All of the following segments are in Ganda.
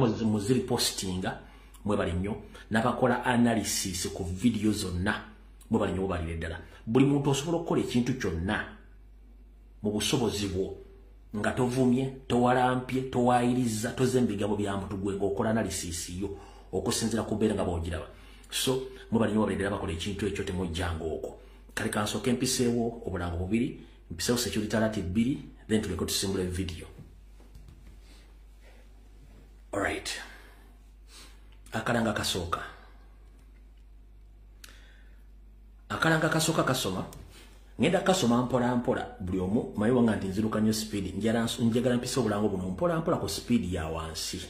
muziri postinga mwebali nnyo nabakola analysis ku video zonna mwebali nnyo bali ddala buli muntu osobola okukola ekintu kyonna mu busobozi bwo nga tovumye towalampye towayiriza tozembigamo bya muntu gwe ng'okola analysis yo okusinzira ku mbeera nga bw'ogiraba so mwebali nnyo bali ddala bakola ekintu ekyo temujjanga okwo kale kansooka empiseewo obulango bubiri mpiseewo security alert 2 then tuleko tusimbula video. Alright. Akalanga kasooka. Akalanga kasooka kasoma. Ngenda kasoma mpola mpola buli omu mayi wanga nti nziruka nnyo speed njagala mpise obulango buno mpola mpola ku speed ya wansi.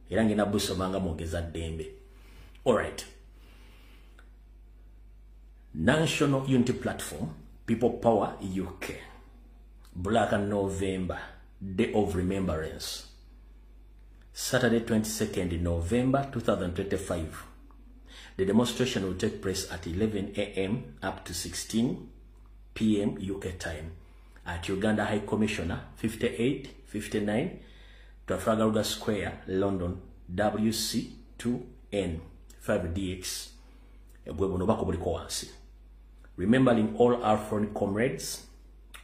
Era ngenda busomanga mwongeza ddembe. Alright. National Unity Platform, People Power UK. Black November, Day of Remembrance. Saturday 22nd November 2025. The demonstration will take place at 11 a.m. up to 16 p.m. UK time at Uganda High Commissioner 5859 Trafalgar Square, London, WC2N 5DX. Remembering all our foreign comrades,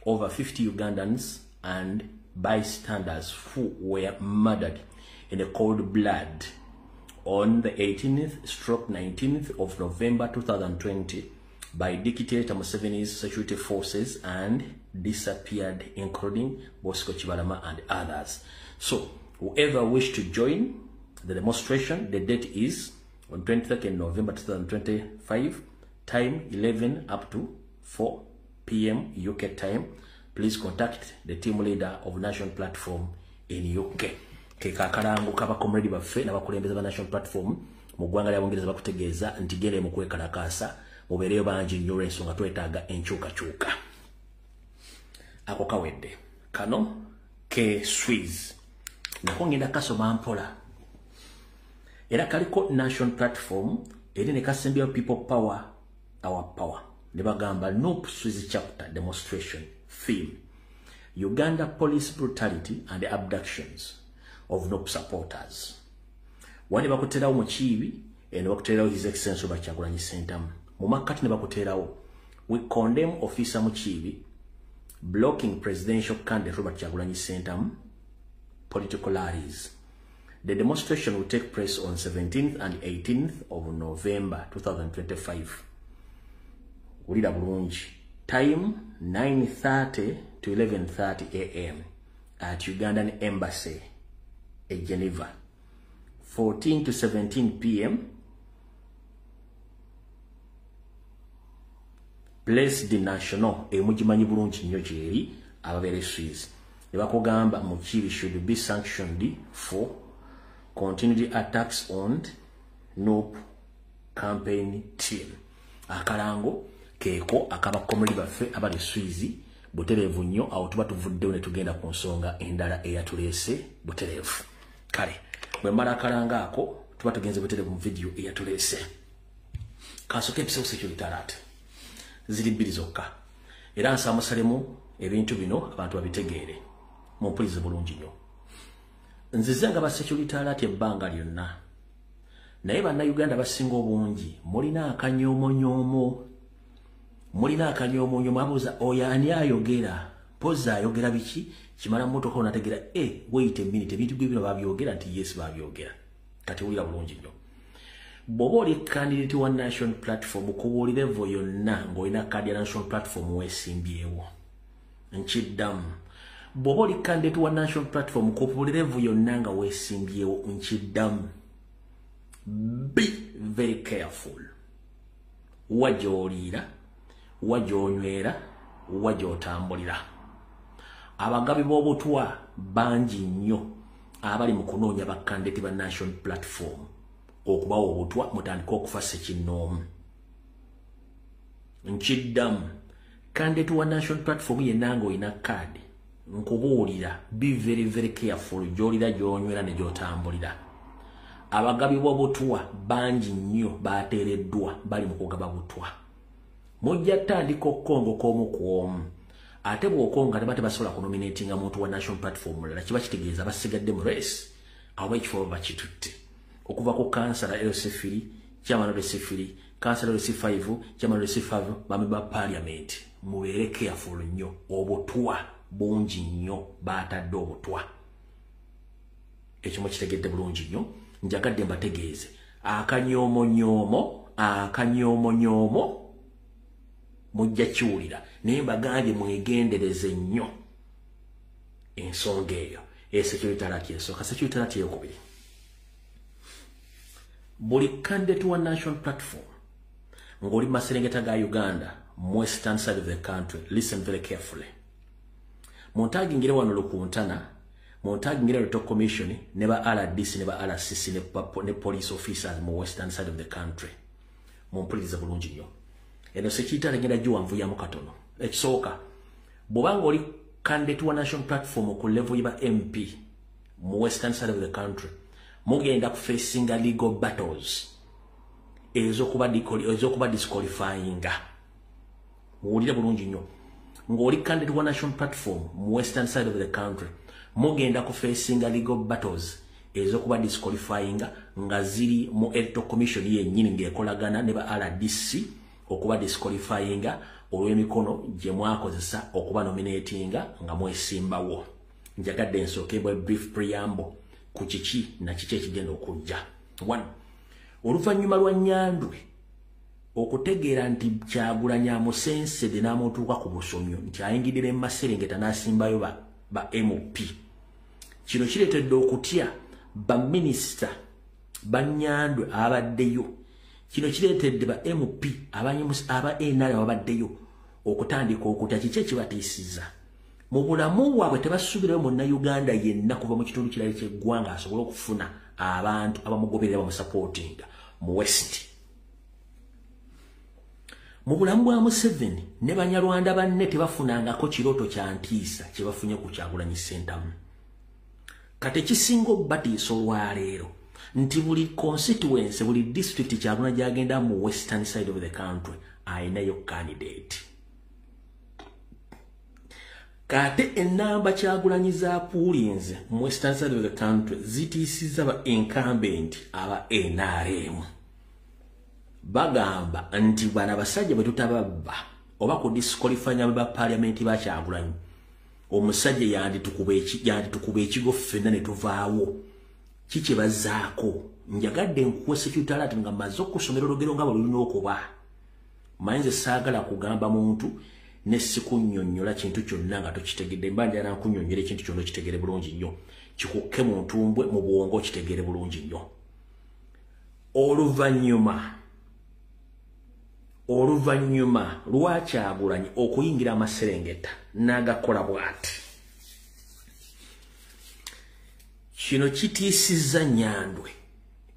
over 50 Ugandans and bystanders who were murdered in a cold blood on the 18th/19th of November 2020 by dictator Museveni's security forces and disappeared, including Bosco Chibalama and others. So, whoever wishes to join the demonstration, the date is on 22nd November 2025, time 11 up to 4 p.m. UK time. Please contact the team leader of National Platform in UK. Keka kalangu kaba komredi baffe n'abakulembeze ba National Platform mu ggwanga ly'Abongereza bakutegeeza nti gende mu kwekalakaasa mubeereyo bangi nnyo olw'ensonga twetaaga enkyukakyuka. Ako kawedde. Kano ke Swiss. Nako ngenda kasoma mpola. Era kaliko National Platform eri ne kasembyawo People Power, Our Power. Ne bagamba NUP Swiss chapter demonstration theme. Uganda police brutality and the abductions of NUP supporters. Wani bakuterawo mukiibi ene bakuterawo His Excellency Kyagulanyi Ssentamu. Mu makkati ne bakuterawo. We condemn Officer Mukiibi blocking presidential candidate Robert Kyagulanyi Ssentamu political rallies. The demonstration will take place on 17th and 18th of November 2025. Ulira bulungi. Time 9:30 to 11:30 a.m. at Ugandan Embassy in Geneva. 14 to 17 p.m. Place the National emujimanyi bulungi nnyo gyeri ababere Swiss. Ne bakugamba Mukiibi should be sanctioned for continued attacks on NUP campaign team. Akalango keko akaba komuli baffe abali Swiss buterevu nnyo awo tuba tuvuddewo ne tugenda ku nsonga endala eyatuleese buterevu. Kale bwe mmala akalanga ako tuba tugenze buterevu mu video eyatuleese. Kansooka episode security alert ziri bbiri zokka. Era nsaamusalemu ebintu bino abantu babitegeere mumpulize bulungi nnyo. Nzize nga ba security alert ebbanga lyonna. Naye bannayuganda basinga obungi mulina akanyoomonyomo. Mulina akanyoomonyomo abuuza oyo ani ayogera. Poza ayogera biki? Kimala mmotoka onategeera wait a minute ebintu bye bino babyogera nti yes babyogera. Kati wulira bulungi nnyo. Bw'oba oli candidate wa National Platform ku level yonna ng'olina kadi ya National Platform weesimbyewo. Nkiddamu. Bw'oba oli candidate wa National Platform ku level yonna nga weesimbyewo nkiddamu. Be very careful. Wajolira, wajonywera, wajotambulira. Abagabi b'obutwa bangi nnyo abali mu kunoonya bakandidate ba National Platform. Okubawo obutwa mutandika okufa ssekinnoomu. Nkiddamu candidate wa National Platform yenna ng'olina kaadi nkubuulira be very very careful gy'olira gy'onywera ne gy'otambulira. Abagabi b'obutwa bangi nnyo baateereddwa bali mu kugaba butwa. Mujja tandika okukongo k'omu ku omu. Ate bw'okonga ne bate basobola kunominatinga muntu wa National Platform mulala kiba kitegeeza basigadde mu race awo ekifo bakitutte okuva ku kansala LC3 chairman of LC3 kansala LC5 chairman of LC5 bamemba parliament mubeere careful nnyo obutwa bungi nnyo batadde obutwa ekyo mukitegedde bulungi nnyo njagadde mbategeeze akanyoomo mujja kiwulira naye mbagambye mwegendereze nnyo ensonga eyo security alert yesooka security alert eyokubiri buli candidate wa national platform ng'oli Maserengeta ga Uganda western side of the country listen very carefully montagingire wano Lukuntana montagingire Ruto Commission ne ba RDC ne ba RCC ne police officers mu western side of the country mumpuliriza bulungi nnyo eno security alengera jiwanvu ya mukatono ekisooka bw'obanga oli candidate wa national platform ku level yiba MP mu western side of the country mugenda ku facing legal battles ezokuba disqualifying muwulire bulungi nnyo ng'oli candidate wa national platform mu western side of the country mugenda ku facing legal battles ezokuba disqualifying nga ziri mu electoral commission yennyini ng'ekolagana ne ba RDC okuba disqualifying olw'emikono gye mwakozesa okuba nominatinga nga mwesimbawo njagadde ensookebwa brief preamble ku kiki na kiki ekigenda okujja 1 oluvannyuma lwa Nyandwe okutegeera nti Kyagulanyi amusensedde n'amutuuka ku busomyo nti ayingidire mu Maserengeta n'asimbayo ba MP kino kireetedde okutya baminisita ba Nyandwe abaddeyo kino kireetedde ba MP aba NRM abaddeyo okutandika okutya kiki ekibatiisiza mu bulamu bwabwe tebasuubirayo Munnayuganda yenna kuva mu kitundu kirala ky'eggwanga asobole okufuna abantu abamugoberera bamusupportinga mu West mu bulamu bwa Museveni ne Banyarwanda banne tebafunangako kirooto kya ntiisa kye bafunye ku Kyagulanyi Ssentamu kati ekisinga okubatiisa olwaleero nti buli constituency buli district Kyagulanyi gyagenda mu western side of the country ayinayo candidate kate enamba Kyagulanyi zaapuulinze mu western side of the country zitiisiza ba incumbent aba NRM bagamba nti bana abasajja bwe tutababba oba ku disqualifying ba parliament ba Kyagulanyi omusajja yanditukuba ekigo ffenna ne tuvaawo kiki bazaako njagadde nkuwe security alert nga mmaze okusomera olugero nga balulina okuba mayinza saagala kugamba muntu ne sikunnyonnyola kintu kyonna nga tokitegedde mba njala nkunnyonnyola ekintu kyonna kitegere bulungi nnyo kikukke mu ntumbwe mu bwongo kitegere bulungi nnyo oluvannyuma lwa Kyagulanyi okuyingira Amaserengeta n'agakola bw'ati kino kitiisizza Nyandwe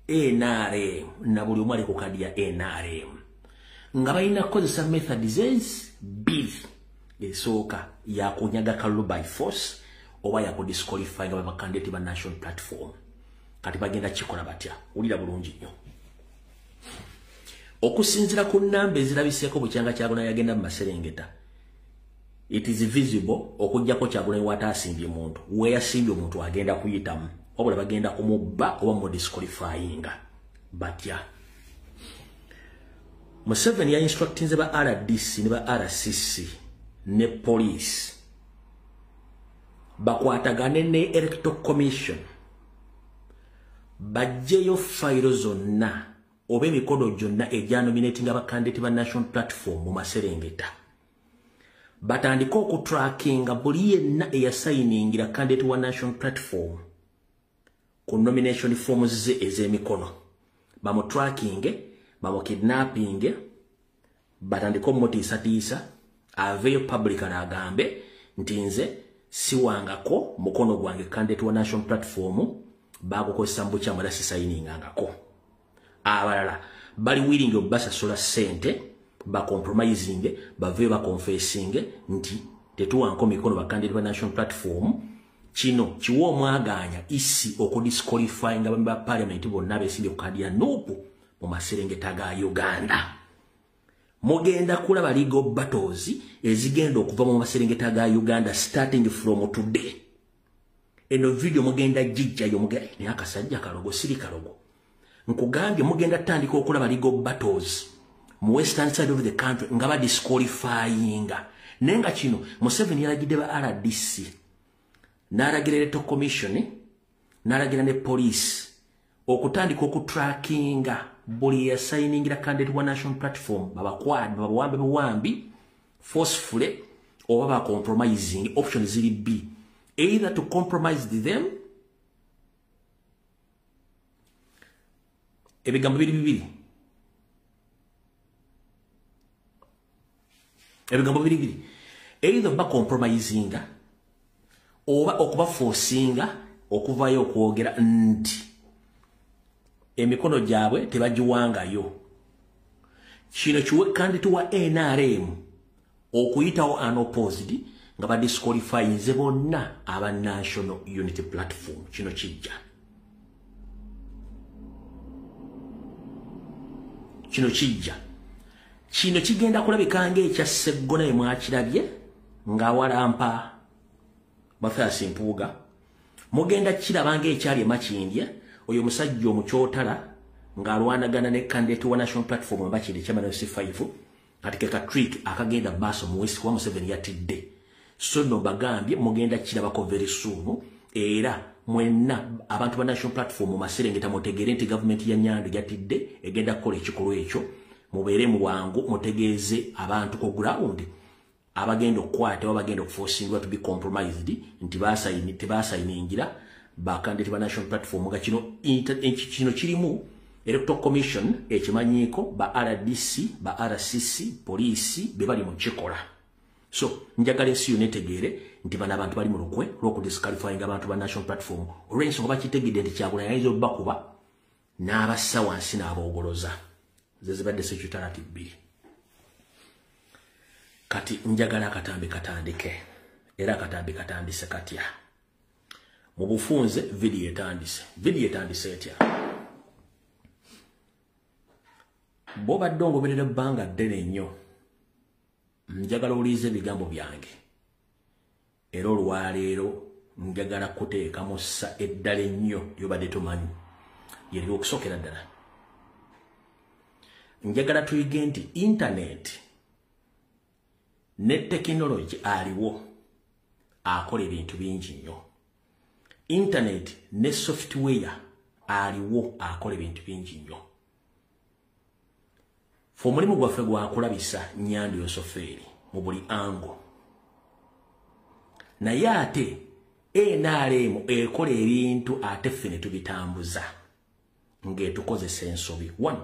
NRM na buli omu ali ku kadi ya NRM nga balina kukozesa methods bbiri esooka yakunyaga kalulu by force oba yakudisqualifying abakandidate ba national platform kati bagenda kikola batya wulira bulungi nnyo okusinzira ku nnamba ezirabiseeko bukyanga Kyagulanyi yagenda mu Maserengeta it is visible okujjako Kyagulanyi wataasimbye muntu weyasimbye omuntu agenda kuyitamu wabula bagenda kumubba oba mu disqualifying batya Museveni ya instructinze ba RDC ne ba RCC ne police bakwatagane ne electoral commission bajjeyo fayiro zonna oba emikono gyonna egya nominating abakandidate ba national platform mu Maserengeta batandika okutrackinga buli yenna eyasayiningira candidate wa national platform ku nomination forms ze ez'emikono bamutrackinge bamukidnapping batandika omutiisatiisa aveyo public agambe nti nze siwangako mukono gwange candidate wa national platform bagukozesa mu bukyamu era sisayiningangako abalala bali willing obasasula sente bacompromising baveyo baconfessing nti tetuwanko mikono bakandidate ba national platform kino kiwa omwaganya isi okudisqualifying abambi ba parliament bonna abesimbye ku kadi ya Nuupu mu Maserengeta ga Uganda mugenda kulaba legal battles ezigenda okuva mu Maserengeta ga Uganda starting from today eno video mugenda jijja yo mugenda ne akasajja kalogo siri kalogo nkugambye mugenda tandika okulaba legal battles mu western side of the country nga ba disqualifying nenga kino Museveni yalagidde ba RDC n'alagira electoral commission n'alagira ne police okutandika okutrackinga buli yasayiningira candidate wa national platform babawambe buwambi forcefully oba ba compromising option ziri B either to compromise them ebigambo bibiri either ba compromising oba okuba forcinga okuvayo okwogera ndi emikono gyabwe tebagiwangayo kino kiwe kandi tuwa NRM okuyitawo unopposed nga ba disqualify nze bonna aba National Unity Platform kino kijja kino kigenda kulabika ng'ekya Sseggona ye mwakirabye nga walampa Mathias Mpuuga mugenda kiraba ng'ekyali Makindye oyo musajja omukyotala ng'alwanagana ne candidate wa National Platform Makindye chairman of C5 atikeka trick akagenda baso mu West kwa Museveni yatidde so no bagambye mugenda kirabako very soon era mwenna abantu ba National Platform mu Maserengeta mutegere nti government ya Nyando yatidde egenda kukola ekikolwa ekyo mubeere mu wangu mutegeeze abantu ko ground abagenda okukwata abagenda okuforcingwa to be compromised nti basayiningira ba candidate ba National Platform nga kino kirimu Electoral Commission ekimanyiiko ba RDC ba RCC police be bali mu kikola so njagala ensi yonetegere nti bana abantu bali mu lukwe lw'oku disqualifying abantu ba National Platform olw'ensonga bakitegedde nti Kyagulanyi ayinza okubakuba n'abassa wansi n'aboogoloza ze zibadde secretariat bbiri kati njagala akatambi katandike era akatambi katandise katya mu bufunze video etandise etya bo baddongoberera ebbanga ddene nnyo njagala oliize ebigambo byange era olwaleero njagala kuteeka mu ssa eddala ennyo lyobadde tumanyi yeryo okusookera ddala njagala tuyige nti internet ne technology aliwo akola ebintu bingi nnyo internet ne software aliwo akola ebintu bingi nnyo fo mulimu gwaffe gwakulabisa Nyando yosofeeri mu buli ango naye ate NRM ekola ebintu ate ffe ne tubitambuza ng'etukozesa ensobi. One,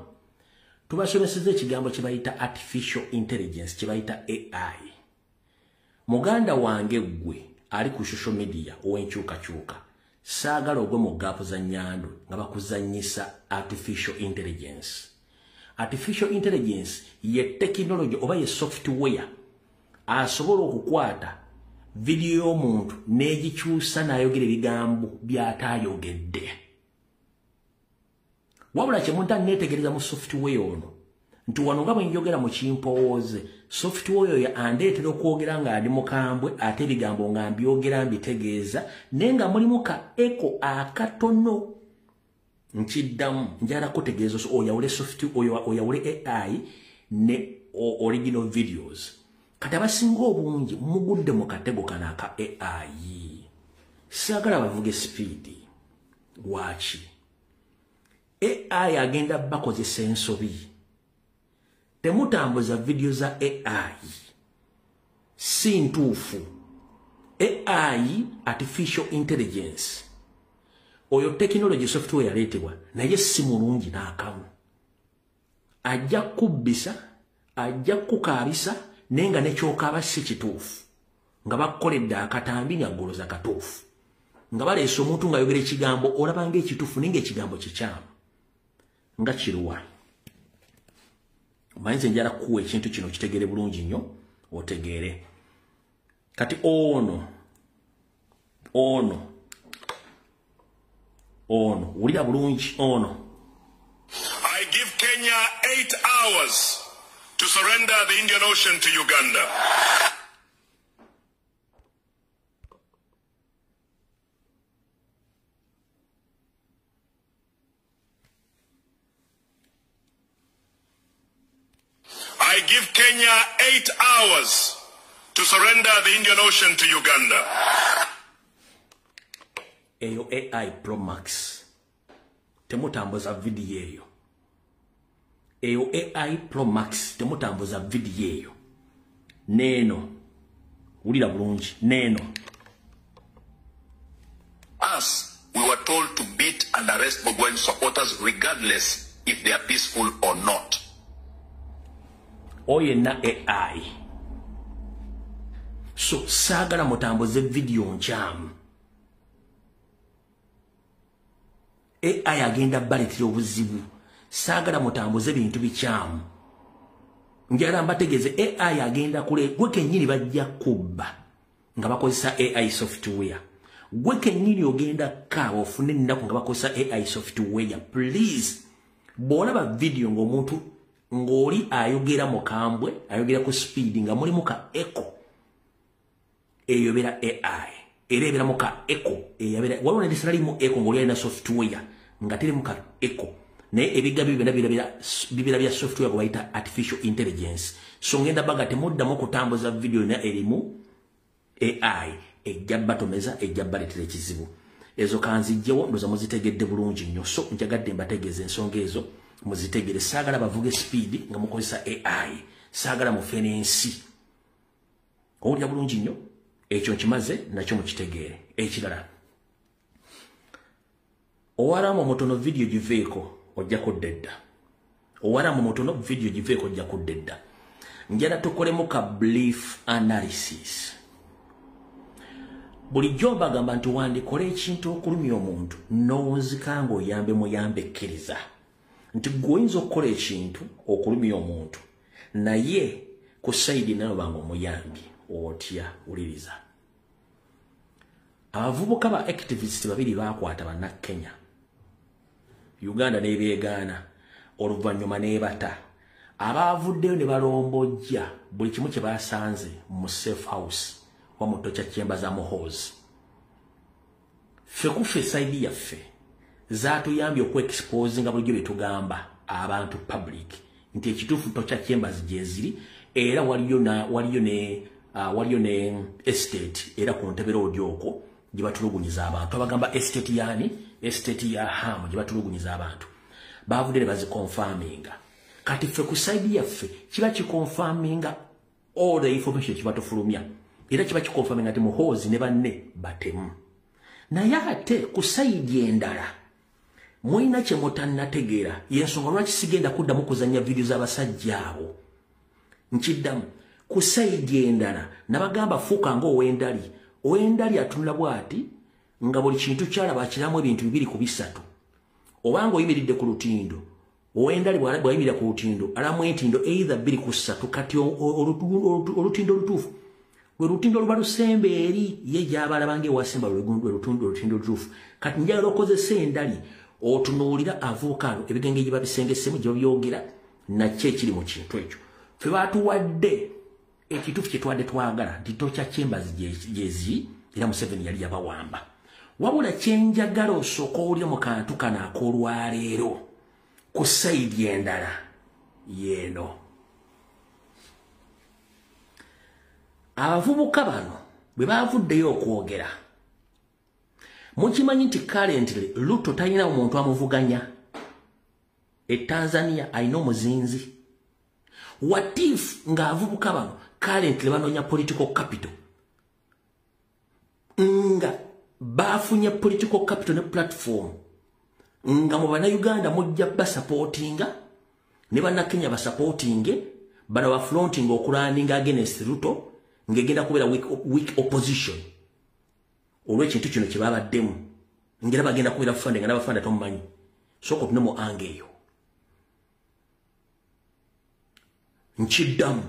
tubasomeseza ekigambo kye bayita artificial intelligence kye bayita AI. Muganda wange gwe ali ku social media ow'enkyukakyuka saagala ogwe mu gaapu za Nyando nga bakuzannyisa artificial intelligence. Artificial intelligence ye technology oba ye software asobola okukwata video y'omuntu n'egikyusa n'ayogera ebigambo by'ataayogedde. Wabula kye muntu aneetegereza mu software ono nti wano nga bwe njogera mu kimpowooze software oyo andeetera okwogera ng'ali mukambwe ate ebigambo nga mbyogera mbitegeeza naye nga mulimu ka echo akatono. Nkiddamu njala kutegeeza oyawule software oyawule AI ne original videos. Kati abasinga obungi mugudde mu katego kana aka AI. Saagala bavuge speed. Wachi. AI agenda bakozesa ensobi. Temutambuza video za AI. Si ntuufu. AI, artificial intelligence. Oyo technology software yaleetebwa naye si mulungi n'akamu. Ajja kubbisa, ajja kukaabisa nenga nekyokaaba si kituufu. Nga bakoledde akatambi ng'aggoloza katuufu. Nga baleese omuntu ng'ayogera ekigambo olaba ng'ekituufu naye ng'ekigambo kikyamu. Nga kiruwa. Omanyi njala kuwa ekintu kino kitegere bulungi nnyo otegeere. Kati ono ulira bulungi ono. I give Kenya 8 hours to surrender the Indian Ocean to Uganda. . . . . . . . . . . . . . . . . . . . . . . . . . . . . . . . . . . . . . . . . . . . . . . . . . . .. .. .. .. .. I give Kenya 8 hours to surrender the Indian Ocean to Uganda. Eyo AI Pro Max. Temutambuza video eyo. Eyo AI Pro Max. Temutambuza video eyo. Neno. Ulira bulungi. Neno. Us, we were told to beat and arrest Bobi Wine supporters regardless if they are peaceful or not. Oye na AI. So, sagala mutambuze video nchamu. AI agenda baletira obuzibu. Sagala mutambuze bintu bichamu. Njala mbategeze AI agenda kule gwe kenyini bajja kubba. Nga bakozesa AI software. Gwe kenyini ogenda kawa ofune nnaku nga bakozesa AI software. Please. Bw'olaba video ng'omuntu ng'oli ayogera mu kambwe, ayogera ku speed nga mulimu ka echo. Eyobera AI. Era ebera mu ka echo. Eyabera waliwo nedisala limu echo ng'oli alina software. Nga teri mu ka echo. Naye ebiga bibira bya software gwe bayita artificial intelligence. So ngenda baga temuddamu okutambuza video na erimu AI. Ejja batomeza, ejja baletera ekizibu. Ezo kanzijjewo ndoza muzitegedde bulungi nnyo. So njagadde mbategeeze ensonga ezo muzitegere. Saagala bavuge speed nga mukozesa AI. Saagala mufene ensi. Owulira bulungi nnyo. Ekyo nkimaze nakyo mukitegeere. Ekirala. Owaramu mutono video giveeko ojja kuddedda. Owaramu mutono video giveeko ojja kuddedda. Njala tukolemu ka brief analysis. Bulijjo bagamba nti wandikola ekintu okulumya omuntu n'owunzika ng'oyambe muyambe ekkiriza. Nti goyinza okukola ekintu okulumya omuntu naye ku sayidi nayo banga omuyambye otya uliriza. Abavubuka ba activist babiri bakwata banna Kenya. Uganda n'ebeegaana oluvannyuma n'ebata. Abaavuddeyo ne balombojja buli kimu kye basanze mu safe house wa mu Tocha Chamber za Muhoozi. Ffe kufe saidi yaffe zaatuyambye okweexpose nga bulijjo bye tugamba abantu public nti ekituufu Tocha Chambers gye ziri era waliyo ne estate era ku ntebe rodyoko gye batulugunyiza abantu. Abagamba estate yani estate ya Hamu gye batulugunyiza abantu. Baavudde ne baziconfirminga. Kati ffe ku saidi yaffe kiba kiconfirminga all the information kiba tufulumya. Era kiba kikonfirminga nti Muhoozi ne banne batemu. Naye ate ku saidi endala mulina kye mutannategeera y'ensonga lwaki sigenda kuddamu kuzannya video z'abasajja abo. Nkiddamu ku saidi endala nabagamba fuuka ng'Owendali. Owendali atunula bw'ati nga buli kintu kyalaba akiramu ebintu 2 ku 3. Obanga oyimiridde ku lutindo Owendali bw'ayimirira ku lutindo alamu entindo either 2 ku 3 kati olutindo olutuufu lutindo luba lusembe eri ye gy'abalaba ng'ewasemba lutindo olutuufu. Kati njagala okozesa endali otunuulira avokaano ebigenge gye babisengesemu gye babyogera nakyo ekiri mu kintu ekyo. Ffe baatuwadde ekituufu kye twadde twagala nti Tocha Chambers gyeziri era Museveni yali yabawamba. Wabula kyenjagala osooka owulira mu kantu kano ak'olwaleero ku sayidi endala yeeno. Abavubuka bano bwe baavuddeyo okwogera mukimanyi nti currently Ruto talina omuntu amuvuganya. Tanzania alina omuzinzi. What if ng'abavubuka bano currently banoonya political capital nga baafunye political capital ne platform nga mu bannayuganda mujja basupportinga ne bannakenya basupportinge bano bafronting okulaninga against Ruto ngegenda kubeera weak opposition. Olw'ekintu kino kye babaddemu ngera bagenda kubeera funding nga n'abafanda tomumanyi. Soko tune mu angeeyo. Nkiddamu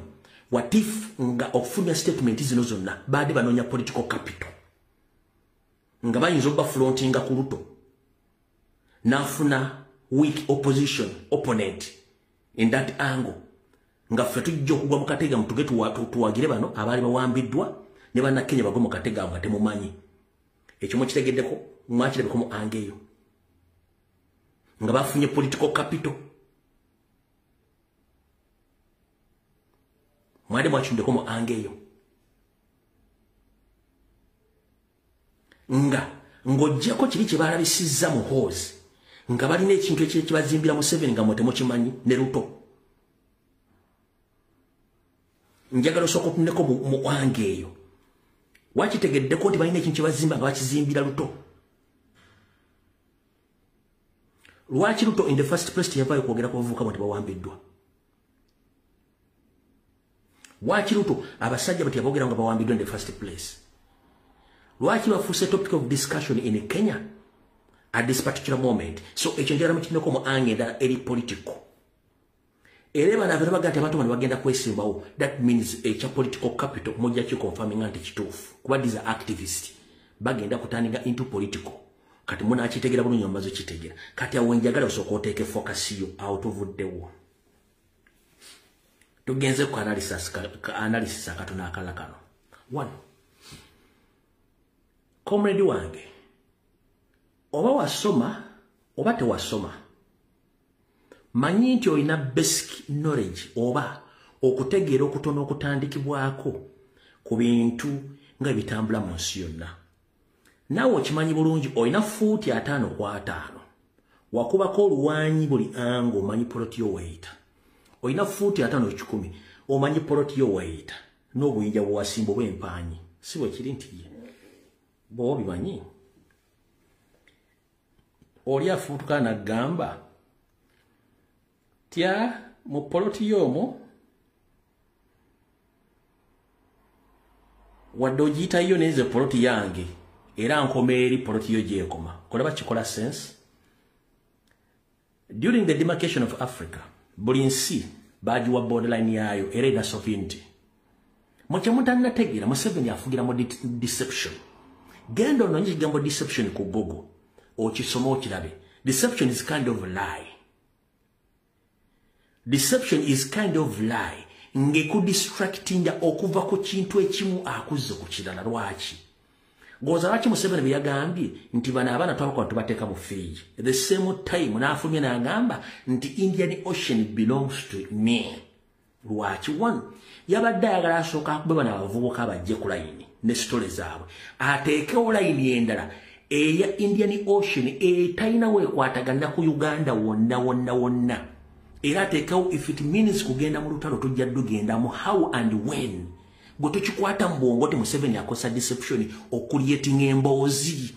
what if nga okufuna statement zino zonna baade banoonya political capital nga bayinza obba frontinga ku Ruto n'afuna weak opposition opponent in that angle nga ffe tujja okugwa mu katega mutuge tuwagire bano abaali bawambiddwa ne bannakenya bagwe mu katega nga temumanyi. Ekyo mukitegeddeko mwakirabeko mu angeeyo nga bafunye political capital. mwachundeko mu angeyo ng'oggyako kiri kye baalabisizza mu hoozi nga balina ekintu ekibazimbira Museveni nga mwe temukimanyi ne Ruto. Njagala osooka otuneko mu angeyo wakitegeddeko nti balina ekintu kyebazimba nga bakizimbira Ruto. Lwaki Ruto in the first place teyavaayo kwogera ku bavubuka bwe bawambiddwa? Lwaki Ruto abasajja bwe teyaboogera nga bawambiddwa in the first place? Lwaki bafuuse topic of discussion in Kenya at this particular moment? So ekyo njagala mukitineko mu ange endala eri political. Era bano abaga nti abantu bano bagenda kwesimbawo, that means ekya political capital mujja kikonfaminga nti kituufu kuba these are activists bagenda kutandika into political. Kati munakitegeera bulungi omumaze kitegeera. Kati awo njagala osooka oteeke focus yo awo tuvuddewo. Tugenze ku analysis akatono akala kano. 1. Comrade wange, oba wasoma oba tewasoma, manyi nti olina basic knowledge oba okutegeera okutono okutandikibwako ku bintu nga bitambula mu nsi yonna. Naawe okimanyi bulungi olina fuuti 5 kwa 5. Wakubako oluwanyi buli ango omanyi poloti yo weyita. Olina fuuti 5 10 omanyi poloti yo weyita. N'obuyinja bwasimba obw'empaanyi. Si bwe kiri nti ye. Bo bimanyi. Oli afuutuka n'agamba tya mu poloti y'omwo wadde ogiyita yo neze poloti yange era nkoma eri poloti yo gyekoma. Kolaba kikola sense? During the demarcation of Africa, buli nsi bagiwa borderline yayo era ina sovereignty. Mukye mutannategeera Museveni afugira mu deception. Genda ononye ekigambo deception ku Google okisoma okirabe. Deception is kind of a lie. Deception is kind of lie. Ngeku distractinga okuva ku kintu ekimu akuzze ku kirala. Lwaki? Goza lwaki Museveni bye yagambye nti bano abaana twabakwa tubateeka mu Fiji. At the same time n'afulumya n'agamba nti Indian Ocean belongs to me. Lwaki? 1. Yabadde ayagala asooka akube bano abavubuka abajje ku layini ne sitole zaabwe. Ateekewo layini endala eya Indian Ocean etalina weekwatagana ku Uganda wonna. Era ateekawo if it means kugenda mu lutalo tujja tugenda mu how and when. Bwe tukikwata mu bwongo ti Museveni akosa deception okulieting emboozi.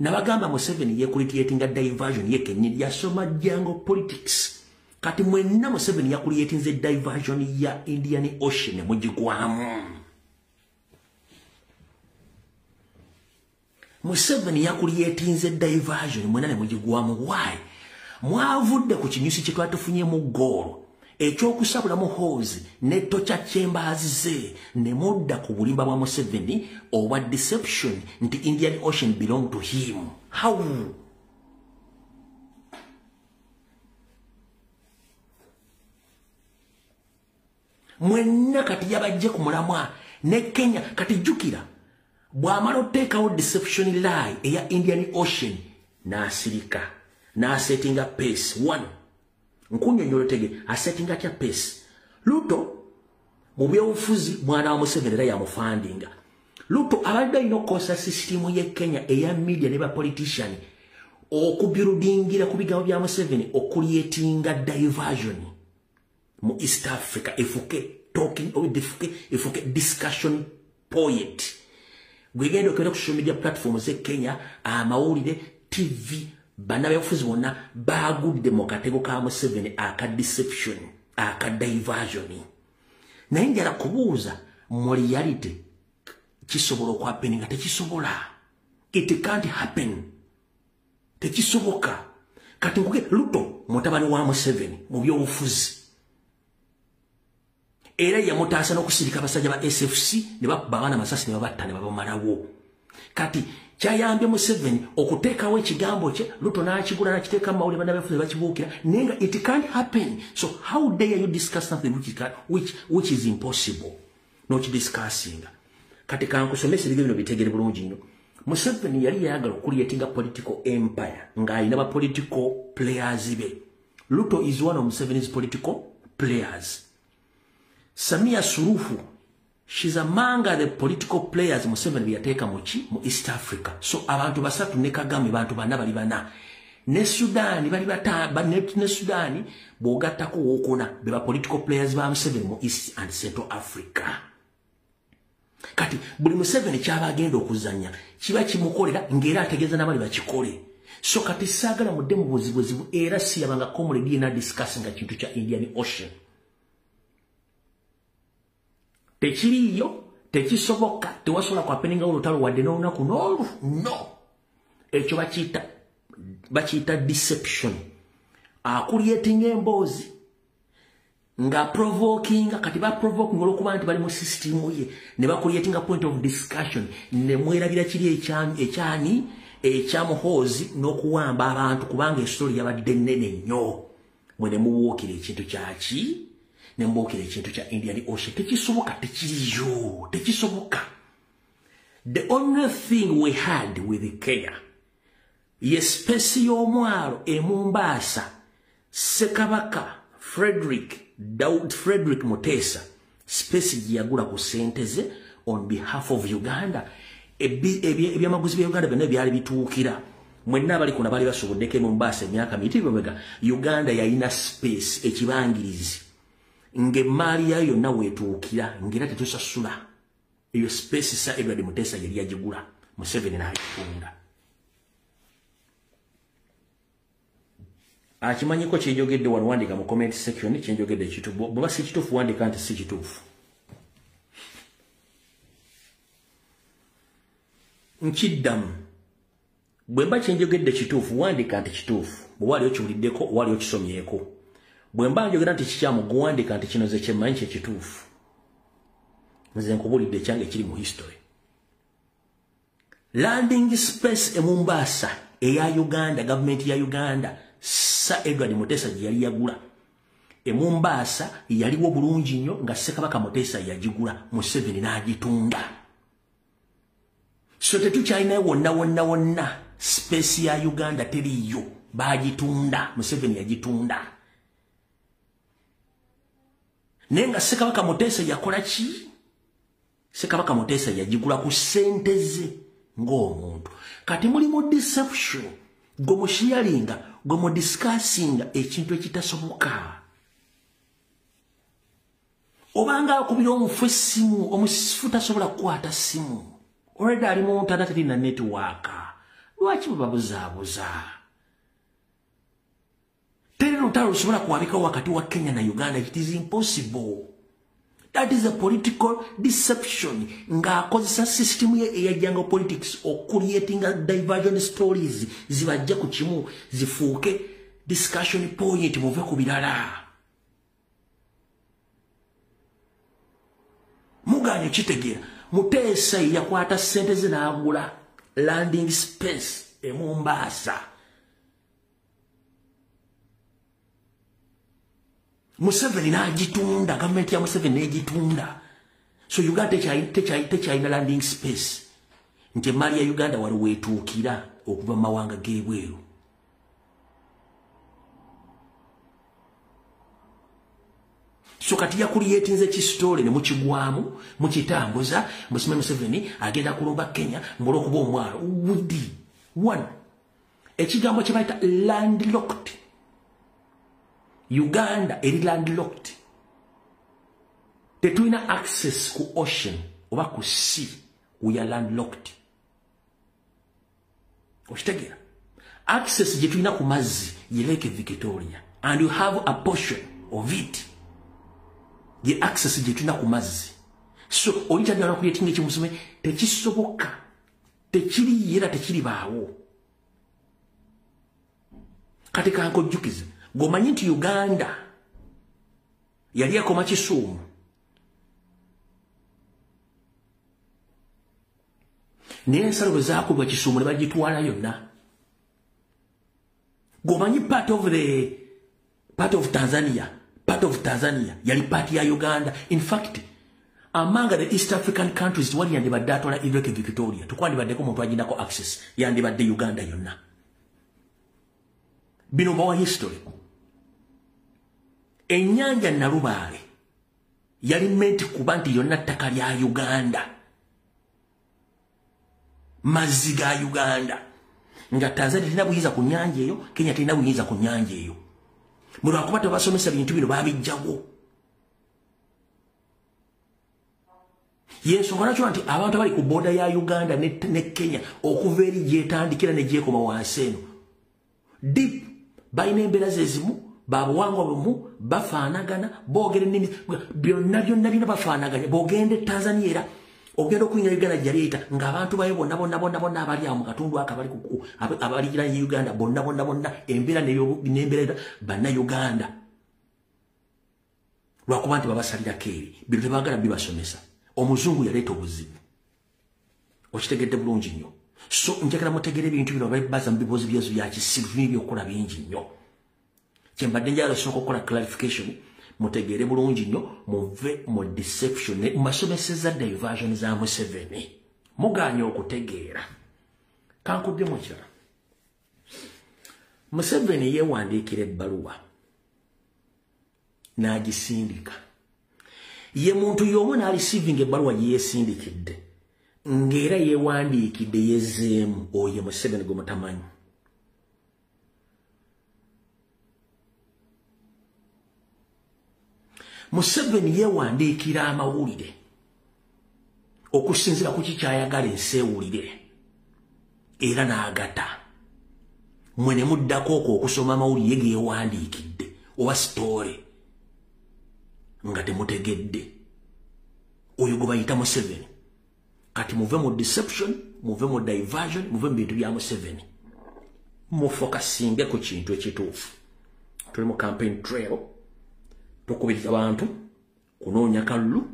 Nabagamba Museveni yekulietinga diversion ye kenyini yasoma jango politics. Kati mwenna Museveni yakulietinze diversion ya Indian Ocean mugigwamu. Museveni yakulietinze diversion mwenna ne mugigwamu. Why? Mwavudde ku kinyusi kye twatufunye mu ggoolo ekyokusabula mu hoozi ne tocha chambers ze ne mudda ku bulimba bwa Museveni owa deception nti Indian Ocean belong to him. How? Mwenna kati yabajje ku mulamwa ne Kenya kati jukira bw'amala oteekawo deception lie eya Indian Ocean n'asirika n'asettinga pace. 1. Nkunyonyola tege asettinga kya pace. Ruto mu byobufuzi mwana wa Museveni era yamufandinga. Ruto abadde alina okukozesa sisitimu ye Kenya eya media ne ba politician okubuildingira ku bigambo bya Museveni okulietinga diversion mu East Africa efuke talking or efuke discussion point. Gwegenda okera ku social media platforms ze Kenya amawulire TV bana byafuzi bonna bagudde mu katego ka Museveni aka deception aka diversion. Naye njala kubuuza mu reality kisobola okwapeninga tekisobola. It can't happen. Tekisoboka. Kati nkuge Ruto mutabani wa Museveni mu byobufuzi era yamutaasa n'okusirika abasajja ba SFC ne bakuba abaana masasi ne babatta ne babamalawo. Kati kyayambye Museveni okuteekawo ekigambo kye Ruto n'akigula n'akiteeka mu mawulire bannabyafuzi bakibuukira naye nga it can't happen. So how dare you discuss something which is impossible n'okidiscussinga. Kati kankusomesa ebigero bino bitegere bulungi nnyo. Museveni yali yayagala okulietinga political empire ng'alina ba political players be. Ruto is one of Museveni's political players. Samia Suluhu, she's among the political players Museveni byateka mu East Africa. So abantu basatu ne Kagame bantu bana bali bana. Ne Sudani bali bataba ne Sudani bogattako wokona beba political players ba Museveni mu East and Central Africa. Kati buli Museveni kyaba agenda okuzanya kiba kimukolera ngera ategeza nabali bakikole. So kati sagala mudde mu buzibuzibu era siyabanga comrade na discussing kintu kya Indian Ocean. Tekiriyo, tekisoboka, tewasobola kwapeninga olutalo wadde n'olunaku n'olu. No. Ekyo bakiyita deception. Creating emboozi nga provoking, kati ba provoking olwokuba nti bali mu system ye ne ba creating a point of discussion ne mwerabira kiri ekyani ekyamuhoozi n'okuwamba abantu kubanga estori yabadde nnene nnyo mwene muwookera ekintu kyaki ne mbokera ekintu kya Indian Ocean. Tekisoboka, tekiriyo, tekisoboka. The only thing we had with Kenya ye space y'omwalo e Mombasa, Sekabaka Frederick Mutesa space giyagula ku senteze on behalf of Uganda. Ebyamaguzi bya Uganda byonna byali bituukira. Mwenna bali kuna bali basoboddeko Mombasa emyaka mitivu bega Uganda yalina space ekibangirizi. Nge mali yayo yonna wetuukira ngera tetusasula. Eyo space sa Edward Mutesa yali yagigula Museveni n'agitunda. Akimanyiko kyenjogedde wano wandika mu comment section kyenjogedde kituufu. Bw'oba si kituufu wandika nti si kituufu. Nkiddamu. Bwemba kyenjogedde kituufu wandika nti kituufu. Bwe wali okiwuliddeko wali okisomyeko. Bwemba njogera nti kikyamu gwandika nti kino ze kyemmanyi kye kituufu. Nze nkubulidde ekyange kiri mu history. Landing space e Mombasa eya Uganda, government ya Uganda, Sir Edward Mutesa gye yali yagula. E Mombasa yaliwo bulungi nnyo nga Ssekabaka Mutesa yagigula, Museveni n'agitunda. So tetukyalina wonna space ya Uganda teriyo, baagitunda, Museveni yagitunda. Nenga Ssekabaka Mutesa yakola ki? Ssekabaka Mutesa yagigula ku sente ze ng'omuntu. Kati muli mu deception, gwe mushiyalinga, gwe mu discussinga ekintu ekitasoboka. Obanga akubira omufu essimu, omusifu tasobola kukwata ssimu. Already ali mu ntana terina network. Lwaki babuzaabuza? Terino talo lusobola kuwabika wakati wa Kenya na Uganda. It is impossible. That is a political deception. Nga akozesa system ye eyajjanga politics or creating a diversion stories zibajja ku kimu zifuuke discussion point muve ku birala. Muganye kitegeera. Mutesa yakwata sente ze n'agula landing space e Mombasa. Museveni n'agitunda, government ya Museveni n'egitunda. So Uganda tekyalina landing space. Nti emali ya Uganda wali weetuukira okuva mu mawanga g'ebweru. So kati yakuliyetinze kisitole ne mukigwamu, mukitambuza, Museveni agenda kulumba Kenya ng'olwokuba omwalo. Wudi. One. Ekigambo kye bayita landlocked. Uganda eri landlocked. Tetulina access ku ocean oba ku sea. We are landlocked. Okitegeera? Access gye tulina ku mazzi ye Lake Victoria. And you have a portion of it. Ye access gye tulina ku mazzi. So oyita ddala kuyetinga ekimusume tekisoboka. Tekiri era tekiri baawo. Kati kankojjukiza. Gomanyi nti Uganda yali akoma Kisuumu. Naye ensalo bwe zaakubwa Kisuumu ne bagitwala yonna. Gomanyi part of Tanzania yali part ya Uganda. In fact, among the East African countries wali yandibadde atwala Lake Victoria. Tukwandibaddeko omuntu aginako access yandibadde Uganda yonna. Bino mbawa history. Ennyanja Nalubaale yali meant kuba nti yonna ttaka lya Uganda, mazzi ga Uganda, nga Tanzania terina buyinza ku nnyanja eyo, Kenya terina buyinza ku nnyanja eyo. Mu lwakuba tebasomesa bintu bino babijjawo. Yensonga lwaki nti abantu abali ku booda ya Uganda ne Kenya okuva eri gyetandikira ne gyekoma wansi eno deep balina embeera zezimu, babuwangwa bumu, bafaanagana, boogera ennimi byonna byonna bafaanaganya. Bw'ogenda Tanzania era ogenda okuyingira Uganda gyali eyita ng'abantu bayo bonna abali awo mu katundu ako abaligiranye Uganda bonna embeera n'embeera banna Uganda, lwakuba nti babasalirako eri bino tebaagala bibasomesa. Omuzungu yaleeta obuzibu, okitegedde bulungi nnyo. So njagala mutegere ebintu bino baza mu bibuuzo byazo bya kisiru by'ebyokukola bingi nnyo. Kyembadde njagala osooka okukola clarification, mutegere bulungi nnyo, muve mu deception mu masomeseza diversion za Museveni. Muganye okutegeera. Kankuddemu ekirala. Museveni yeewandiikira ebbaluwa n'agisindika. Ye muntu y'omu n'alisiivinga ebbaluwa yeesindikidde ng'era yeewandiikidde yezeemu oyo Museveni gwe mutamanyi. Museveni yeewandiikira amawulire okusinziira ku kikyayagala ensi ewulire era n'agata. Mwe ne muddako okwo okusoma amawulire ge yeewandiikidde oba sitoore nga temutegedde. Oyo gwe bayita Museveni. Kati muve mu deception, muve mu diversion, muve mu bintu bya Museveni. Mufokasinge ku kintu ekituufu. Tuli mu campaign trail, tukubiriza abantu kunoonya kalulu,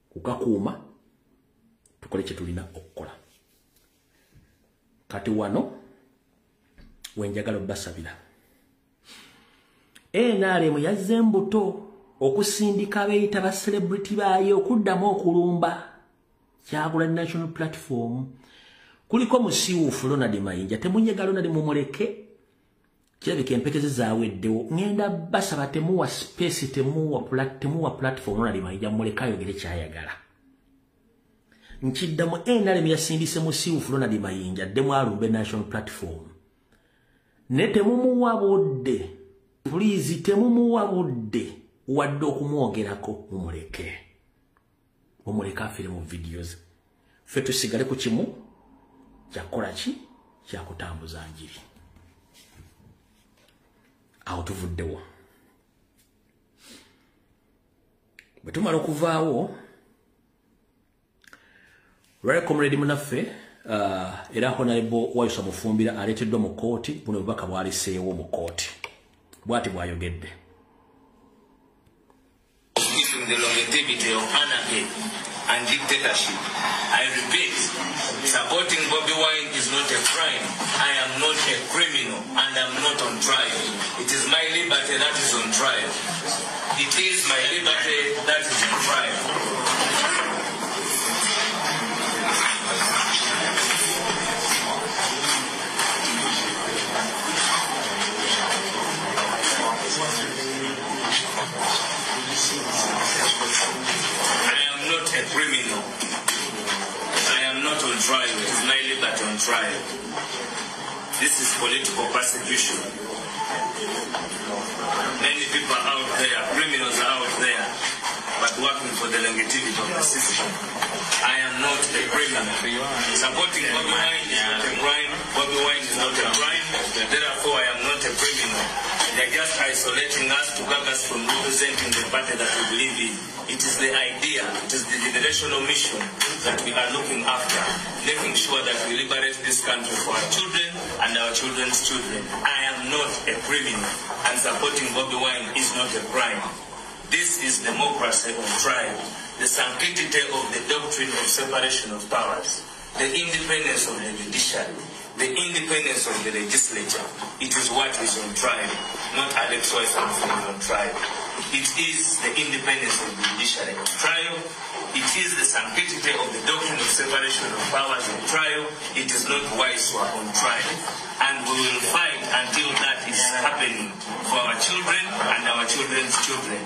kukakuuma, tukole kye tulina okukola. Kati wano wenjagala basabira. NRM yazze embuto okusindika abeeyita ba celebrity baayo okuddamu okulumba Kyagulanyi National Platform. Kuliko musiiwuufu Ronald Mayinja, temunyega Ronald mumuleke, kirabika empekeze zaaweddewo. Ngenda basaba temuwa space, temuwa platform Ronald Mayinja, muleka ayogere kyayagala. Nkiddamu NRM yasindise musiiwuufu Ronald Mayinja addemu alumbe National Platform. Ne temumuwa budde, please temumuwa budde wadde okumwogerako, mumuleke. Mumuleka afire mu videos. Ffe tusigale ku kimu kyakola ki kyakutambuza njiri. Awo tuvuddewo. Bwe tumala okuvaawo, Right Comrade munaffe era Honorable Wayusa Mufumbira aleeteddwa mu kooti, buno bubaka bwaliseewo mu kooti. Bw'ati bw'ayogedde. The longevity of anarchy and dictatorship. I repeat, supporting Bobby Wine is not a crime. I am not a criminal and I'm not on trial. It is my liberty that is on trial. It is my liberty that is on trial. A criminal. I am not on trial. It is my liberty on trial. This is political persecution. Many people are out there, criminals are out there, but working for the longevity of the system. I am not a criminal. Supporting Bobby Wine is not a crime. Bobby Wine is not a crime. Therefore, I am not a criminal. They are just isolating us to keep us from representing the party that we believe in. It is the idea, it is the generational mission that we are looking after, making sure that we liberate this country for our children and our children's children. I am not a criminal, and supporting Bobby Wine is not a crime. This is democracy on trial, the sanctity of the doctrine of separation of powers, the independence of the judiciary, the independence of the legislature. It is what is on trial, not Alex Wayusa on trial. It is the independence of the judiciary of trial. It is the sanctity of the doctrine of separation of powers of trial. It is not wise or on trial. And we will fight until that is happening for our children and our children's children.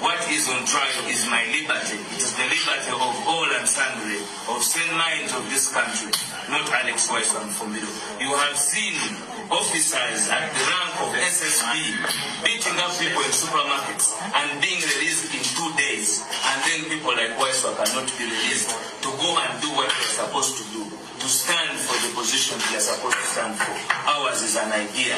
What is on trial is my liberty. It is the liberty of all and sundry, of sane minds of this country, not Alex Wise and Fomilo. You have seen officers at the rank of SSB beating up people in supermarkets and being released in 2 days, and then people like Wise cannot be released to go and do what they're supposed to do, to stand for the position they're supposed to stand for. Ours is an idea.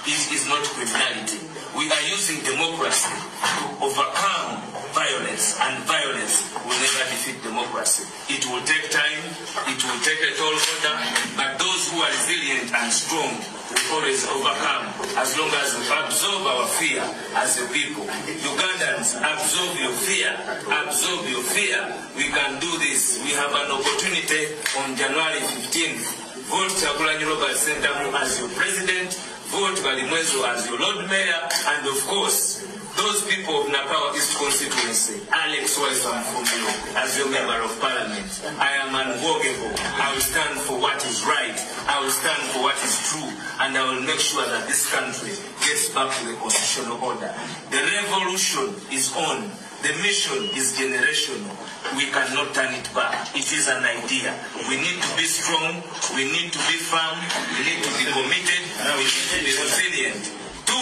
It is not criminality. We are using democracy to overcome violence, and violence will never defeat democracy. It will take time, it will take a tall order, but those who are resilient and strong will always overcome, as long as we absorb our fear as a people. Ugandans, absorb your fear, absorb your fear. We can do this. We have an opportunity on January 15th. Vote Kyagulanyi Robert Sentamu as your president. Vote Balimwezo as your Lord Mayor. And of course, those people of Nakawa East constituency, Alex Waisan Fumilo as your member of parliament. I am unwalkable. I will stand for what is right. I will stand for what is true. And I will make sure that this country gets back to the constitutional order. The revolution is on. The mission is generational. We cannot turn it back. It is an idea. We need to be strong. We need to be firm. We need to be committed. We need to be resilient to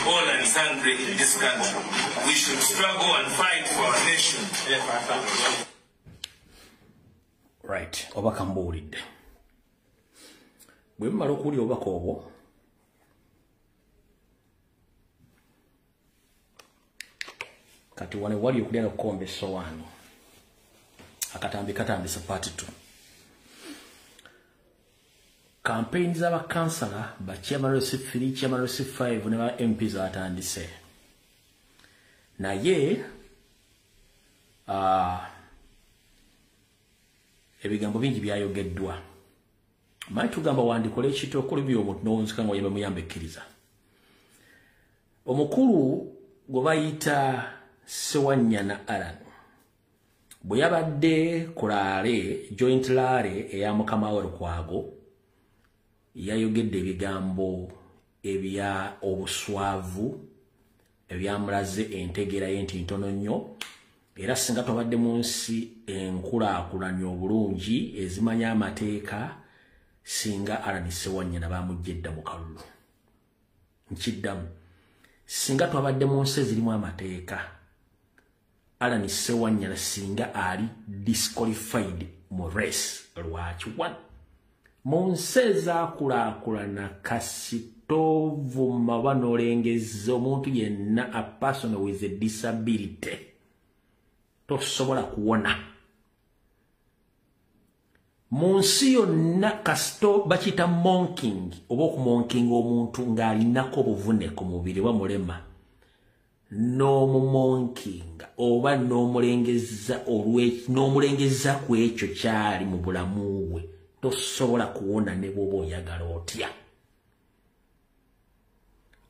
all and sundry in this country. We should struggle and fight for our nation. Right. Obakambulidde. Bwe mmala okuwulira obubaka obwo, kati wane wali okulya n'okukomba essowaani. Akatambi katambisa part 2. Campaign z'abakansala ba chairman of 3, chairman of 5 ne ba MPs atandise. Naye ebigambo bingi byayogeddwa. Mali tugamba wandikola ekito okuli by'omuntu n'owunzika nga oyembe muyambe ekkiriza. Omukulu gwe bayita Sewanyana Alan bwe yabadde ku laale joint laale eya Mukama we Lukwago yayogedde ebigambo ebya obuswavu ebyamulaze entegera y'enti ntono nnyo, era singa twabadde mu nsi enkulaakulanye obulungi ezimanya amateeka singa Alan Sewanyana bamuggyedda mu kalulu. Nkiddamu, singa twabadde mu nsi ezirimu amateeka Alan Sewanyana singa ali disqualified mu race. Lwaki? Mu nsi ezaakulaakulana kasitoovu banolengeza omuntu yenna a person with a disability tosobola kuwona. Mu nsi yonna kasito bakita monking oba okumonkinga omuntu ng'alinako obuvune ku mubiri bamulema n'omumonkinga oba n'omulengeza ku ekyo kyali mu bulamu bwe tosobola kuwona ne bw'oba oyagala otya.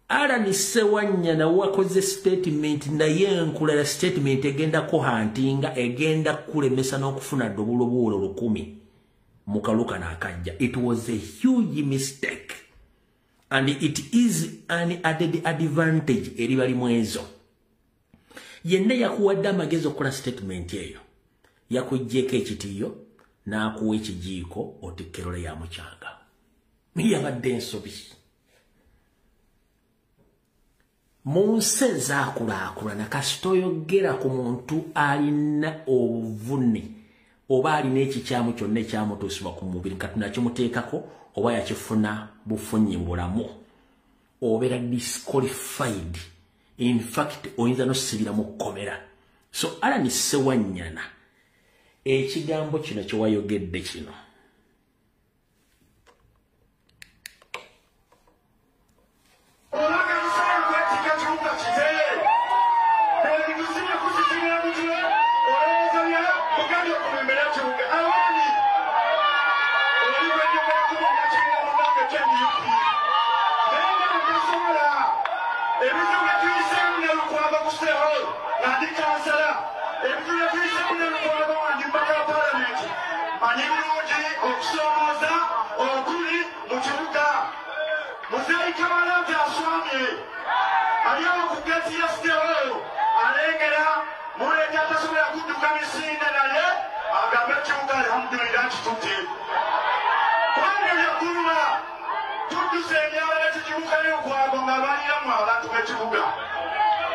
Alan Sewanyana wakoze statement naye enkulala statement egenda kuhantinga egenda kulemesa n'okufuna ddobulubuulo 10 mu kaluka n'akajja. It was a huge mistake and it is an added advantage eri balimu ezo. Yenna yakuwadde amagezi okukola statement eyo yakuggyeko ekitiyo n'akuwa ekijiiko otikkerole ya mukyanga. Yabadde ensobi. Mu nsi ezaakulaakulana kasita oyogera ku muntu alina obuvune oba alina ekikyamu kyonna ekyamutuusibwa ku mubiri nga tunakimuteekako oba yakifuna bufunyi bulamu obeera disqualified. In fact oyinza n'osibira mu kkomera. So Alan Sewanyana ekigambo kino kye wayogedde kino Ebizuga tuyise mu Lukwago nava kusteho ngandi kansala ebitule bisabune Lukwago ngandi mpaka parliament manyi bulungi okusoomooza okuli mu kibuga Muzeeyi Kabalante aswamye aliawo ku geti ya steho alengera muleeta atasobola kudduka misinde naye agambe ekibuga alhamdulillah kitutte kubanga byakuluma tudduse emyala n'ekikibuga y'Okwago nga baliramu abantu b'ekibuga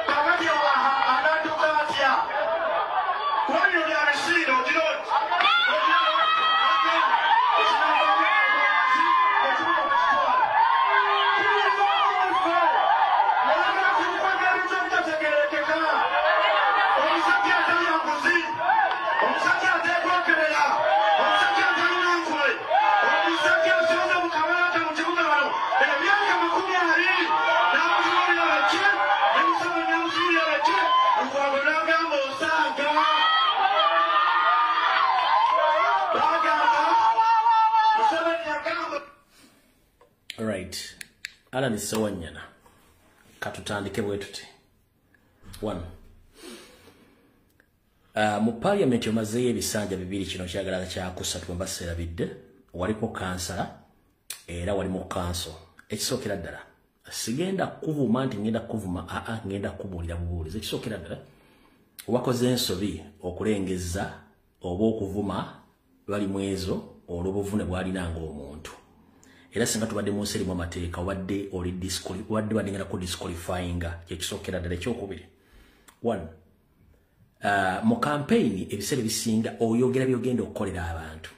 kakati agadduka atya kubanga bya misinde ogira oti Alright. Alan is so nyana. Katutandike bwetuti. 1. Mu parliament yomazeyo ebisanja bibiri kino kyagala kyakusatu mbasera bidde waliko kansala era wali mu kanso ekisookera ddala sigenda kuvuma nti ngenda kuvuma ngenda kubuulira bubuulizi ekisookera ddala wakoze ensobi okulengeza oba okuvuma bali mwezo olw'obuvune bwalinanga omuntu era singa tubadde mu nseri mu amateeka wadde oli wadde ngenda ku disqualifyinga ekisookera ddala ekyokubiri 1. Mu campaign ebiseera bisinga oyogera byogenda okukolera abantu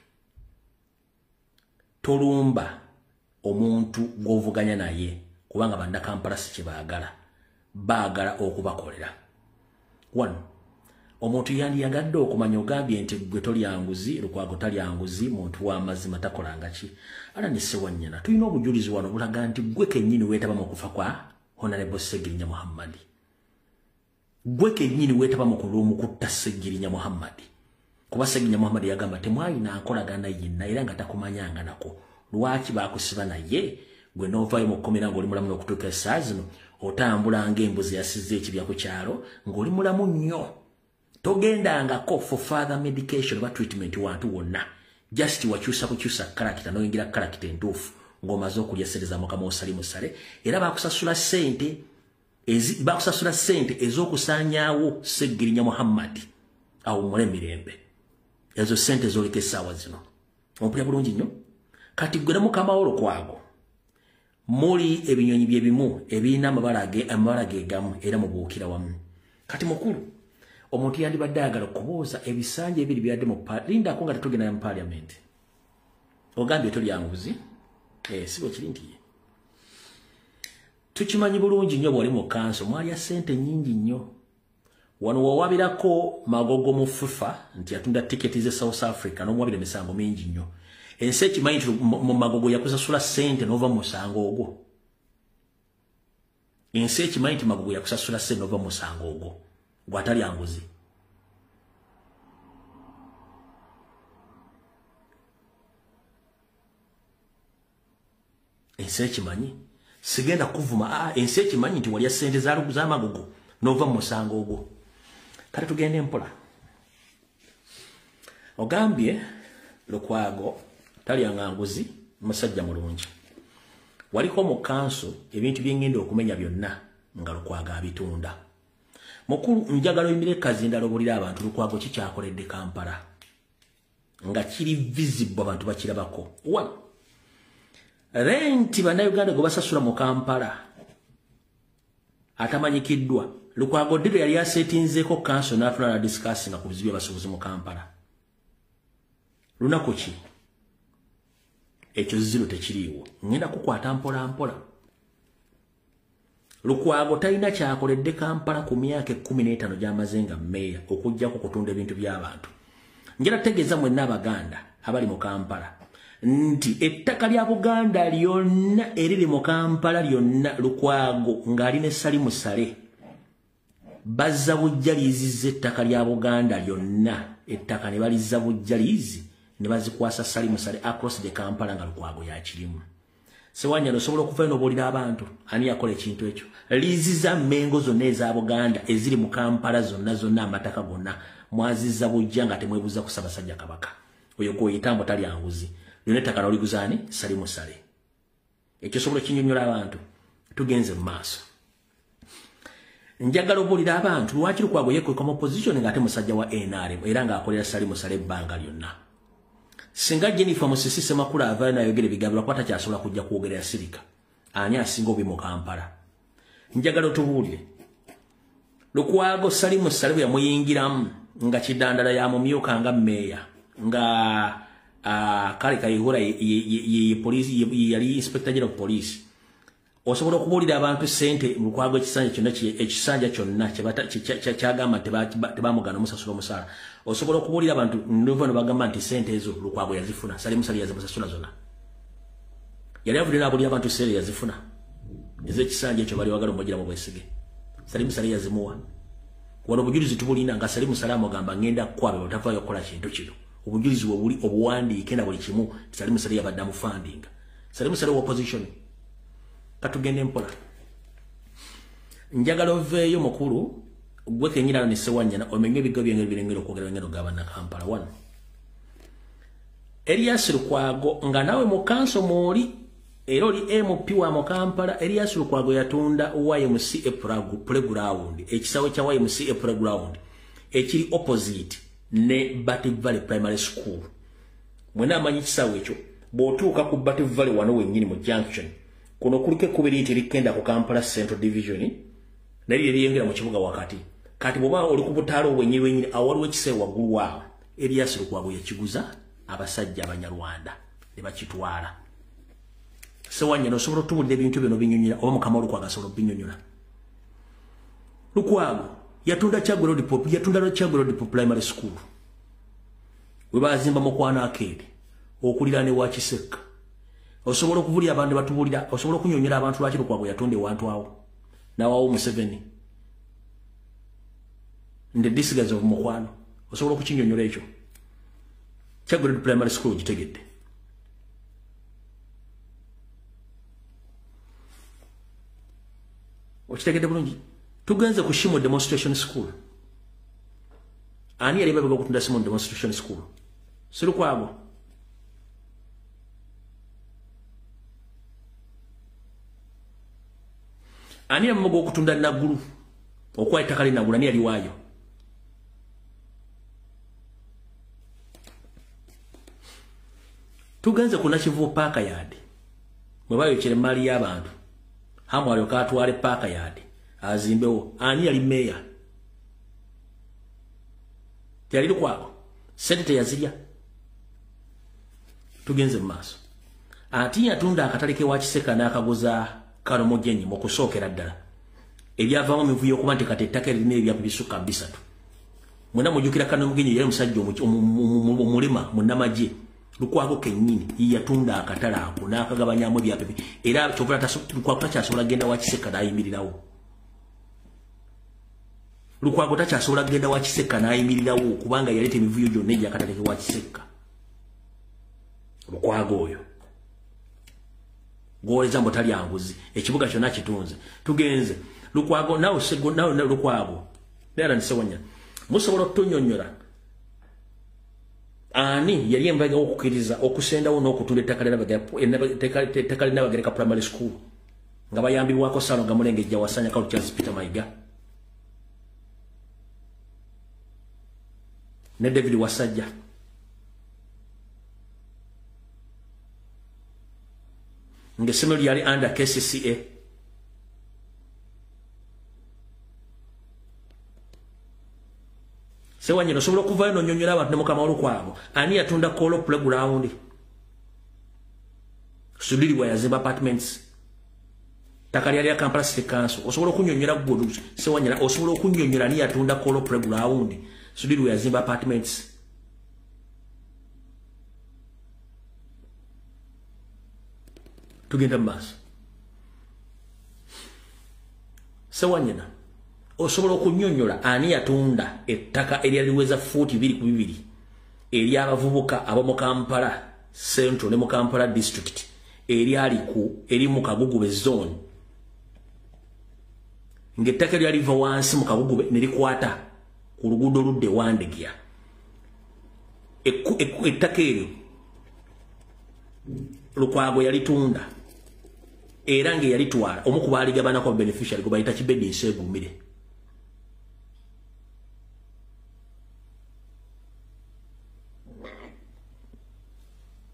tolumba omuntu gw'ovuganya naye kubanga banda Kampala si kyebaagala baagala okubakolera 1. Omuntu yandiyagadde okumanya ogambye nti gwe tolyanguzi Lukwago talyanguzi muntu w'amazima takolanga ki ala nisewanyana tulina obujulizi wano bulaga nti gwe kennyini weetaba mu kufa kwa Honorable Ssegirinya Muhammad gwe kennyini weetaba mu kutta Ssegirinya Muhammad kuba Ssegirinya Muhammad yagamba temwalina akolagana yenna era nga takumanyanga nako lwaki bakusiba naye gwe n'ovaayo mu kkomera ng'oli mulamu n'okutuuka essaawa zino otambulanga embuzi yasizza ekibya ku kyalo ng'oli mulamu nnyo togendangako for further medication oba treatment wantu wonna just wakyusa kukyusa karakita n'oyingira karakita entuufu ng'omaze okulya ssente za Mukama osali musale era bakusasula ssente ez'okusaanyaawo Ssegirinya Muhammad awummule emirembe ezo ssente zoleka essaawa zino ompulya bulungi nnyo kati gwe ne Mukama wo Lukwago muli ebinyonyi bye bimu ebirina amabala geegamu era mubuukira wamu kati mukulu omuntu yandibadde ayagala okubuuza ebisanja ebiri byadde mu lindako nga tetugenda mu parliament ogambye tolyanguzi sibo kiri nti tukimanyi bulungi nnyo bw'oli mu kanso mwalya ssente nnyingi nnyo wano wawabirako Magogo mu FIFA nti yatunda tiketi ze South Africa n'omuwabira emisango mingi nnyo ensi ekimanyi nti mu Magogo yakusasula ssente n'ova mu musango ogwo ensi ekimanyi nti Magogo yakusasula ssente n'ova mu musango ogwo gwatalyanguzi ensi ekimanyi sigenda kuvuma ensi ekimanyi nti walya ssente za Magogo n'ova mu musango ogwo kati tugende mpola ogambye Lukwago talyanga nguzi musajja mulungi waliko mu kanso ebintu byengenda okumenya byonna nga Lukwago abitunda mukulu njagala emireka zindala obulira abantu Lukwago kikyakoledde Kampala nga kiri visible abantu bakirabako 1. Renti bannayuganda gwe basasula mu Kampala atamanyikiddwa Lukwago diro yali asetinzeeko kanso n'atula na discussinga ku bizibu by'abasuubuzi mu Kampala lunaku ki ekyo ziro tekiriiwo ngenda kukwata mpola mpola Lukwago talina kyakoledde Kampala ku myaka 15 gy'amaze nga mmeeya okuggyako kutunda ebintu by'abantu njala tegeeza mwenna Abaganda abali mu Kampala nti ettaka lya Buganda lyonna eriri mu Kampala lyonna Lukwago ng'ali ne Salimu Sale bazza bujjaliizizza ettaka lya Buganda lyonna ettaka ne balizza bujjaliizi ne bazikwasa Salimu Sale across the Kampala nga Lukwago yakirimu Sewanyana osobola okuva eno bolira abantu ani yakola ekintu ekyo. Liziza mengo zonna eza Buganda eziri mu Kampala zonna amataka gonna mwaziza bujja nga temwebuza ku Ssaabasajja Kabaka. Oyo goyitambo tali anguzi. Yoneta kana oliguzani sali musale. Ekyo sobola kinyonyola abantu. Tugenze mu maaso. Njagala obolira abantu lwaki Lukwago yekweka mu opposition ngate musajja wa NRM era nga akolera sali musale ebbanga lyonna. Singa Jennifer Musisi Semakula avaayo n'ayogera ebigambo lwakwata kyasobola kujja kwogerera Sirika. Ani asinga obi mu Kampala. Njagala otubuulire. Lukwago sali musale bwe yamuyingiramu nga kidandala ya mumyuka nga mmeeya nga kale kayihura ye police yali inspector general of police. Osobola okubuulira abantu sente Lukwago ekisanja kyonna kyagamba tebamugana musasula omusaala. Osobola okubuulira abantu ndovano bagamba nti sente ezo Lukwago yazifuna sali musali yazibasasula zonna. Yali avudde n'abuulira abantu sente yazifuna. Ezo ekisanja ekyo bali wagala omujira mu bwesige. Sali musali yazimuwa. Wano obujulizi tubulina nga sali musala amugamba ngenda kwabe otavaayo okukola kintu kino. Obujulizi bwe obuwandiike na buli kimu sali musali yabadde amufandinga. Sali musali wa opposition. Katugende mpola. Njagala oveeyo mukulu gwe kenyira ne Sewanyana omenye ebigo byengero okwogera ngero gabana Kampala 1. Elias Lukwago nga nawe mu kanso muli era oli MP wa mu Kampala. Elias Lukwago yatunda YMCA playground ekisawe kya YMCA playground ekiri opposite ne Batty Valley Primary School. Mwena amanyi kisawe ekyo bw'otuuka ku Batty Valley wano wennyini mu junction kuno kulike kubiri tirikenda ku Kampala Central Division nali eriyengera mu kibuga wakati kati bwoba oli ku butaalo wennyini awaliwo ekisewe waggulu waawo. Elias Lukwago yakiguza abasajja Abanyarwanda ne bakitwala. Sewanyana osobola otubulira ebintu bino binyonyola oba Mukama Lukwago asobola obinyonyola. Lukwago yatunda Kyaggwe Road Primary School we bazimba mu Kwana Arcade okulira ne wa Kiseka. Osobola okuvulira abantu batubulira osobola okunyonyola abantu lwaki Lukwago yatonde wantu awo nawawo Museveni nde disigazi of Mukwano. Osobola okukinyonyola ekyo. Kyaggwe Road Primary School gitegedde. Okitegedde bulungi. Tugenze ku Shimo Demonstration School. Ani yali babega okutunda Shimo Demonstration School? Si Lukwago. Ani yamugo okutunda Nagulu? Okwa ettaka li Nagulu ani yali waayo? Tugenze ku Nakivubo Park Yard. Mwe bayokere mali y'abantu. Hamwali okatwale Park Yard. Azimbewo. Ani yali meya? Yali Lukwago. Sente yazirya. Tugenze mu maaso. Ati yatunda akatalike wa Kiseka n'akaguza Kano Mugenyi mu kusookera ddala. Ebyavaamu mivuyo okuba nti kati ettaka erina ebyapu bisukka 3. Mwena mujjukira Kano Mugenyi yali musajja omulema munnamagye. Lukwago kennyini yatunda akatala ako n'akagabanyamu ebyapu era kyovula Lukwago takyasobola genda wa Kiseka n'ayimirirawo. Lukwago takyasobola genda wa Kiseka n'ayimirirawo kubanga yaleeta emivuyo gyonna egyakatalike wa Kiseka. Lukwago oyo gwoleza mbo tali anguzi ekibuga kyonna kitunze. Tugenze Lukwago nawe Lukwago nera Sewanyana musobola okutunyonyola ani yali embaga okukiriza okusendawo n'okutunda ettaka linnabagereka primary school nga bayambibwako Sano Gamulengejja Wasanya Kalu Charles Peter Mayiga ne David Wasajja. Ngesemo yali under KCCA. Sewanyana osobola okuvaayo n'onyonyola abantu ne Mukama Lukwago ani yatunda Kolo playground Sudirirwa yazimba apartments takali yali ya Kampala City Council. Osobola okunyonyola gwodu Sewanyana osobola okunyonyola ani yatunda Kolo playground Sudirirwa yazimba apartments. Tugenda maaso. Sewanyana osobola okunyonyola ani yatunda ettaka eryaliweza fuuti 2 ku 2 eri abavubuka abo mu Kampala Central ne mu Kampala District eri mu Kagugube zone ng'ettaka lyaliva wansi mu Kagugube ne likwata ku luguudo ludde Wandegya ettaka eryo Lukwago yalitunda era nge yalitwala omu ku baaligabanako beneficiary gwe bayita Kibedi Nseegumire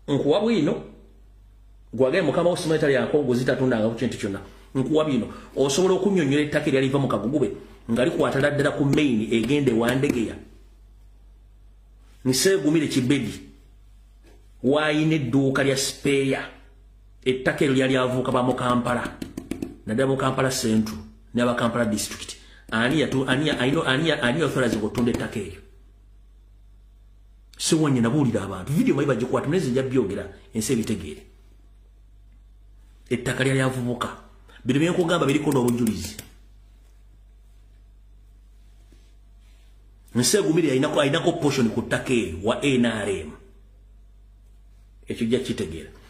nkuwa bwino gwagaye mukama osimeta yako gozitatundanga ku kintu kyonna nkuwa bino osobola okunnyonnyola ettaka eryaliva mu Kagugube nga likwatala ddala ku main egende Wandegeya Nseegumire Kibedi waayina edduuka lya speya ettaka eryo lyali avuuka ba mu Kampala naddala mu Kampala Central n'aba Kampala District ani authorizing okutunda ettaka eryo Sewanyana buulira abantu video mayiba gikwata neze nja byogera ensi ebitegeere ettaka lyali avubuka bino byenkugamba biriko n'obujulizi Nseegumire ayinako portion ku ttaka eryo wa NRM ekyo jja kitegeera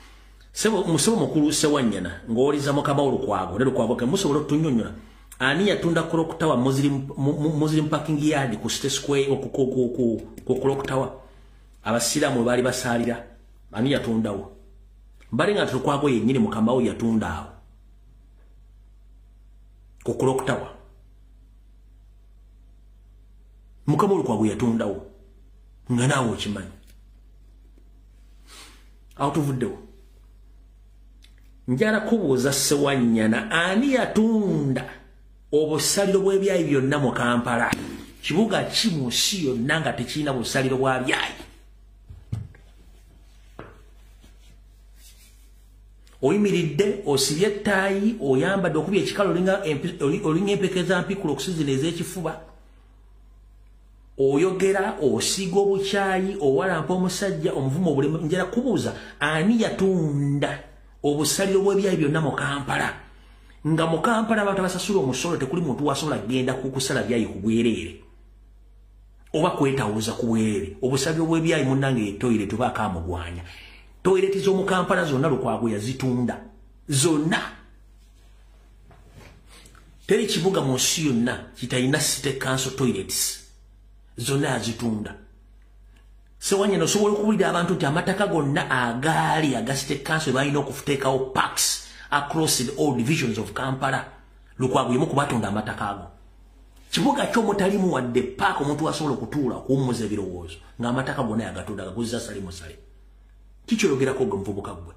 musebo mukulu Sewanyana ng'oliza mukama Lukwago ne Lukwago ke musobola otunnyonnyola ani yatunda Clock Tower Muslim parking yard ku State Square ku Clock Tower abasiramu bali basalira ani yatundawo mbali nga Lukwago yennyini mukama we yatundawo ku Clock Tower mukama Lukwago yatundawo nga naawe okimanyi awutuvuddewo njala kubuuza Sewanyana ani yatunda obusaliro bw'ebyayi byonna mu Kampala kibuga ki mu nsi yonna nga tekirina busaliro bwa byayi oyimiridde osibye ettaayi oyambadde okubya ekikalo olinga empekeza mpikulo okusizina ez'ekifuba oyogera osiga obukyayi owalampa omusajja omuvumo obulemu njala kubuuza ani yatunda obusaliro bw'ebyayi byonna mu Kampala nga mu Kampala abantu basasula omusolo tekuli muntu wasobola genda kukusala byayi ku bwereere oba kwetawuza ku bwereere obusaliro bw'ebyayi munnange etoyireti oba akamugwanya toyireti z'omu Kampala zonna Lukwago yazitunda zonna teri kibuga mu nsi yonna kitayina city council toilets zonna yazitunda Sewanyana osobola okuwulira abantu nti amataka gonna agaali aga city council balina okuteekawo parks across all divisions of Kampala Lukwago yemu kubatunda amataka ago kibuga ky'omutalimu wadde paaka omuntu asobola okutuula okuwummuza ebirowoozo ng'amataka gonna yagatunda gaguza sale musale kikyoyogerako gwe muvubuka gwe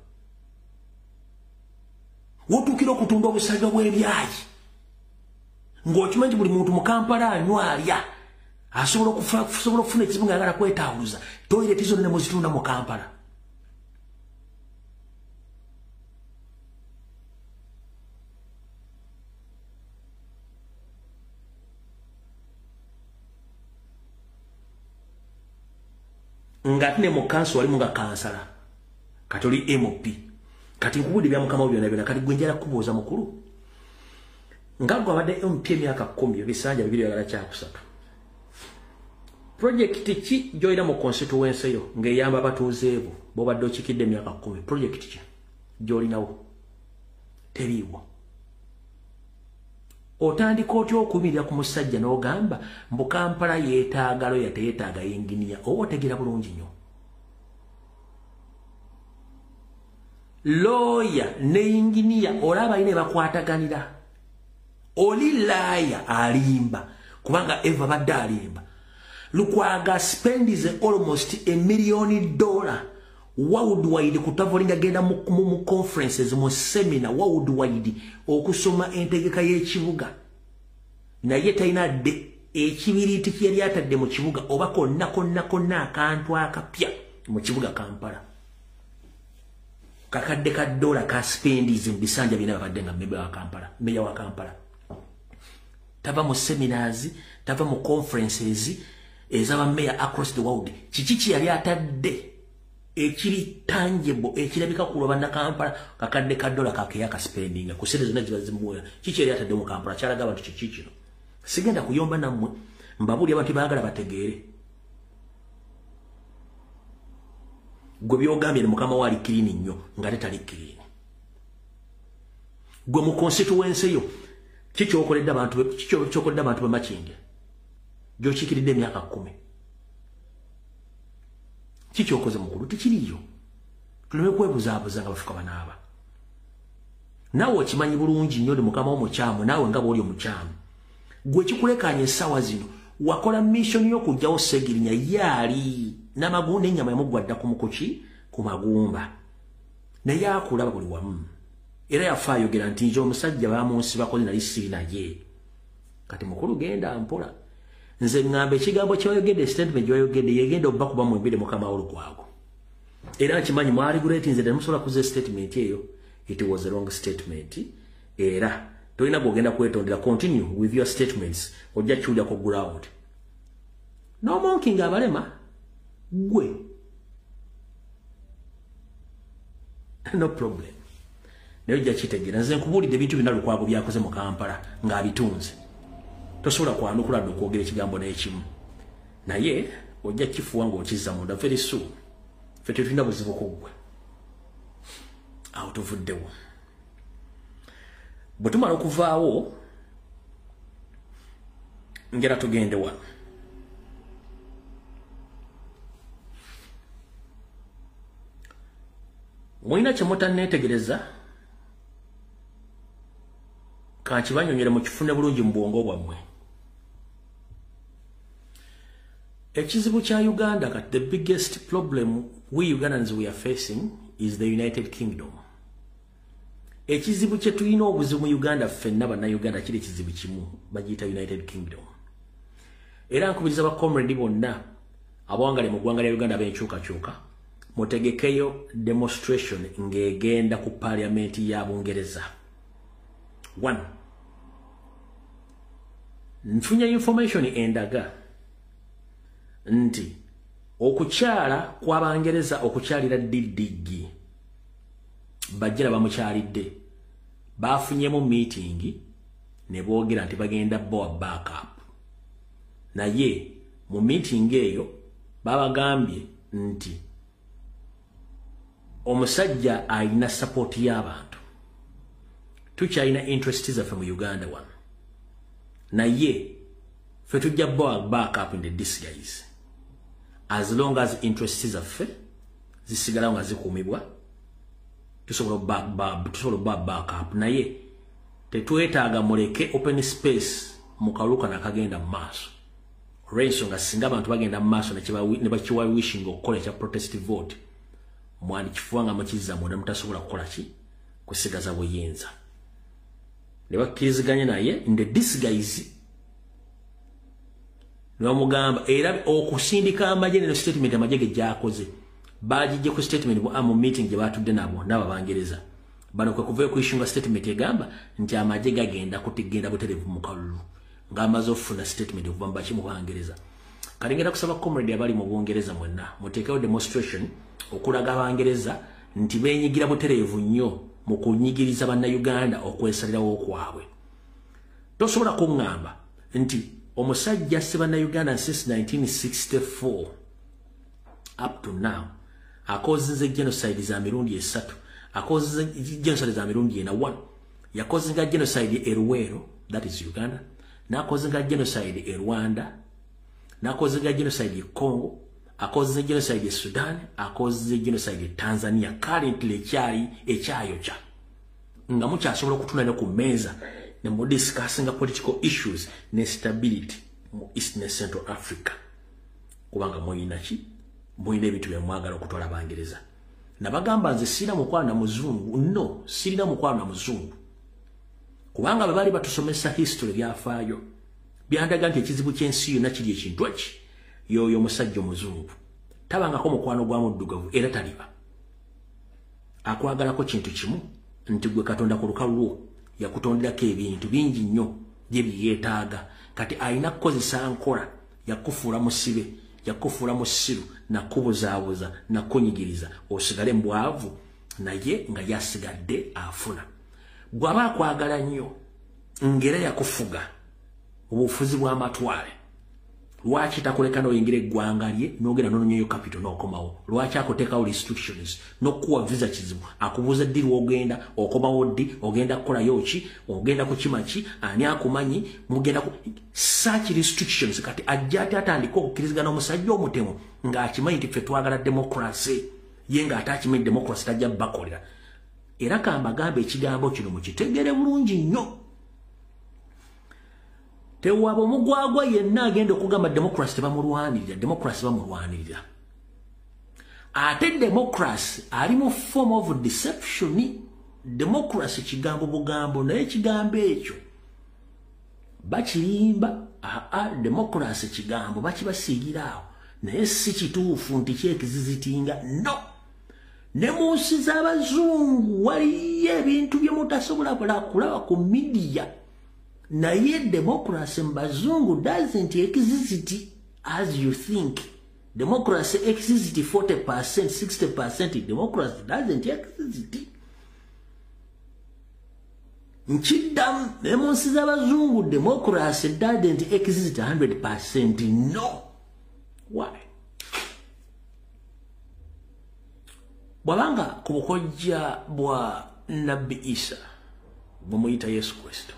wotuukira okutunda obusaliro bw'ebyayi ng'okimanyi nti buli muntu mu Kampala anywa alya asobola okufuna ekizibu ng'ayagala kwetawuza toyireti zonna ne muzitunda mu Kampala nga tine mu kanso walimu nga kansala kati oli MOP kati nkubudde bya mukama byonna byonna kati gwe njala kubuuza mukulu nga gwe abadde MP emyaka 10 ebisanja bibiri yagala kyakusatu project ki gy'olina mu constituency yo ng'eyamba abatuuze bo b'obadde okikidde emyaka 10 project ki gy'olinawo teriiwo otandika otya okumirira ku musajja n'ogamba mbu Kampala yeetaaga loya teyeetaaga yinginiya oba otegeera bulungi nnyo loya ne yinginiya olaba ayina ebakwataganira oli laaya alimba kubanga eva badde alimba Lukwago spendize almost $1 million worldwide kutavolinga genda mu conferences mu seminar worldwide okusoma entegeka y'ekibuga naye talina dde ekibiriiti kyali atadde mu kibuga oba konna akantu akapya mu kibuga Kampala kakadde ka dola ka spendize mu bisanja bina babadde nga meya wa Kampala tava mu seminars tava mu conferences ezaba meya across the world kiki yali atadde ekiri tangible ekirabika kuloba na Kampala kakadde ka dola kakeya ka spending ku sente zonna zibazimuwa kiki yali atadde mu Kampala kyalaga abantu kiki kino sigenda kuyomba nammwe mbabuli abantu baagala bategeere gwe byogambye ne mukama wali clean nnyo nga tetali clean gwe mu constituency yo kikyokoledde abantu be Makinge gyokikiridde emyaka 10 kikyokoze mukulu tikiriyo tuleme kwebuzaabuza nga bafuka banaaba nawe okimanyi bulungi nnyo mukama w'omukyamu naawe nga bw'oli omukyamu gwe kikulekanya essaawa zino wakola mission y'okugyawo Segirinya yaali n'amagunda ennyama yamugwadda ku mukoki ku magumba naye akulaba buli wamu era yafa ayogera nti nje omusajja bamunsibakoze nali siri naye kati mukulu genda mpola nze ngamba ekigambo ky'oyogedde statement gy'oyogedde yegenda obba kuba mwembire mukama olugwago era nkimanyi mwali guleti nze temusobola kuza statement eyo it was a wrong statement era tolina gwogenda kwetondera continue with your statements ojja kiwulya ku ground no monkey ng'abalema gwe no problem naye ojja kitegeera nze nkubuulidde ebintu bina Lukwago byakoze mu Kampala ng'abitunze tosobola kwanukula dde okwogera ekigambo n'ekimu naye ojja kifuwa ng'okizza munda very soon ffe tetulina buzibu ku ggwe awo tuvuddewo bwe tumala okuvaawo ngera tugende wano mulina kye mutanneetegereza kankibanyonyere mukifune bulungi mu bwongo bwammwe ekizibu kya Uganda kati the biggest problem we Ugandans we are facing is the United Kingdom. Ekizibu kye tulina obuzibu mu Uganda ffenna bannayuganda kiri ekizibu kimu bagiyita United Kingdom. Era nkubiriza bakomredi bonna abawangale mu ggwanga lya Uganda b'enkyukakyuka mutegekeyo demonstration ng'egenda ku parliament ya Bungereza. 1. Nfunye information endaga nti okukyala kw'Abangereza okukyalira Didigi bajjira bamukyalidde bafunyemu meeting ne boogera nti bagenda boa backup naye mu meeting eyo babagambye nti omusajja alina support y'abantu tukyalina interest zaffe mu Uganda wano naye ffe tujja boa backup in the disguise as long as interest zaffe zisigala nga zikuumibwa tusobola backup naye tetwetaaga muleke open space mukaluka nakagenda mu maaso olw'ensonga singa abantu bagenda mu maaso ne bakiwa wishing okukola ekya protest vote mwandi kifuwa nga mukizza munda mutasobola kukola ki kusigaza buyinza ne bakkiriziganye naye in the disguise n'omugamba era okusindika amagye ne statement amagye ge gyakoze bagijje ku statement mu meeting gye batudde nabo n'Abangereza bano kwe kuvayo kuyishinga statement egamba nti amagye gagenda kutigenda buterevu mu kalulu ng'amaze okufuna statement okuva mu baki mu Bangereza kati ngenda kusaba comrade abali mu Bungereza mwenna muteekewo demonstration okulaga Abangereza nti beenyigira buterevu nnyo mu kunyigiriza bannayuganda okwesalirawo kwabwe tosobola kuŋŋamba nti omusajja asse bannayuganda since 1964 up to now akoze genocide za mirundi esatu akoze genocide za mirundi ena 1 yakoze genocide e Luwero that is Uganda nakoze genocide e Rwanda nakoze genocide e Congo akoze genocide e Sudan akoze genocide e Tanzania currently ekyayocha nga mukyasobola okutunda ne ku meza ne mu discussing political issues ne stability mu East ne Central Africa kubanga muyina ki muyina ebintu byamwagala okutwala Abangereza nabagamba nze sirina mukwano na muzungu no sirina mukwano na muzungu kubanga bali batusomesa history byafaayo byandaga nti ekizibu ky'ensi yonna kiri ekintu eki yoyo musajja omuzungu tabangako mukwano gwa muddugavu era taliba akwagalako kintu kimu nti gwe Katonda ku lukalu lwo yakutonderako ebintu bingi nnyo bye byetaaga kati alina kukozesa nkola yakufuula musibe yakufuula musiru nakubuzaabuza nakunyigiriza osigale mbwavu naye nga yasigadde afuna bw'aba akwagala nnyo ngera yakufuga obufuzi bw'amatwale Lwaki takuleka noyingira eggwanga lye nogenda nononyeyo capital nokomawo? Lwaki akotekawo restrictions nokuwa visa kizibu? Akubuuza ddi lwogenda, okomawo ddi, ogenda kukolayo ki, ogenda kukima ki, ani akumanyi, mugenda ku such restrictions. Kati ajja ate atandika okukkirizigana omusajja omutemu ng'akimanyi nti ffe twagala democracy, ye ng'ate akimanyi democracy tajja bakolera. Era kambagambe ekigambo kino mukitegere bulungi nnyo. Tewaba omugwagwa yenna agenda okugamba democracy tebamulwanirira, democracy bamulwanirira. Ate democracy ali mu form of deception. Democracy kigambo bugambo, naye kigambo ekyo bakirimba. Democracy kigambo bakibasiigiraawo, naye si kituufu nti kyekizizitinga. No, ne mu nsi z'abazungu waliyo ebintu bye mutasobola kulaba ku media. Naye democracy mbazungu doesn't exist as you think. Democracy exists 40%, 60%. Democracy doesn't exist. Nchidam, nemonsi z'abazungu, democracy doesn't exist 100%. No. Why? Bwabanga kubukojja bwa Nabi Isa, bwemuyita Yesu Kristo,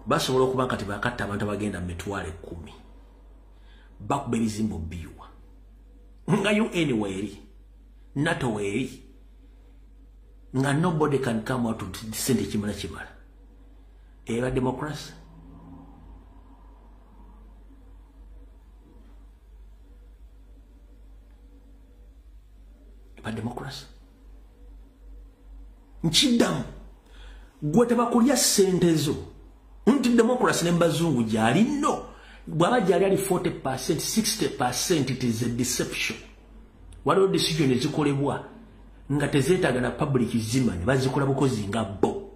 basobola okuba kati bakatta abantu abagenda mu mitwalo 10. Bakuba ebizimbo bbiwa. Nga UN weeri, NATO weeri, nga nobody can come out to sente kimala. Eba democracy. Eba democracy. Nchidamu. Gwe tebakulya sente zo. Nti democracy nembazungu gyali no. Bwaba gyali ali 40%, 60%, it is a deception. Waliwo decision ezikolebwa nga tezeetaaga na public zimanya, bazikola bukozi nga bo.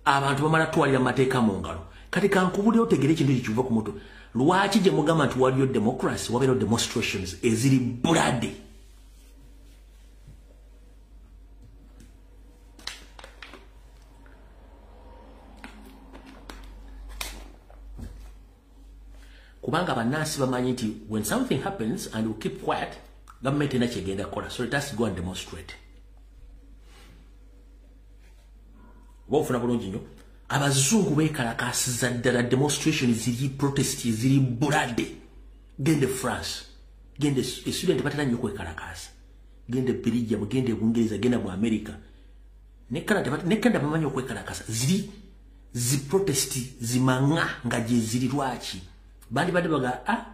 Abantu bamala twalira mateeka mu ngalo. Kati kankubulira otegere ekintu ekiva ku mutwe. Lwaki gye mugamba nti waliyo democracy, wabeerawo demonstrations eziri bloody? Kubanga banansi bamanyi nti when something happens and we keep quiet, government ena kyegenda kola, so let us go and demonstrate. Wofuna bulungi nnyo. Abazungu beekalakaasiza ddala demonstration ziri, protest ziri bloody. Gende France, gende student batera nnyo kwekalakaasa, gende Belgium, gende Bungereza, genda mu America, ne Canada bamanyi okwekalakaasa. Ziri zi protest zimanga nga gye ziri. Lwaki? Badi baga,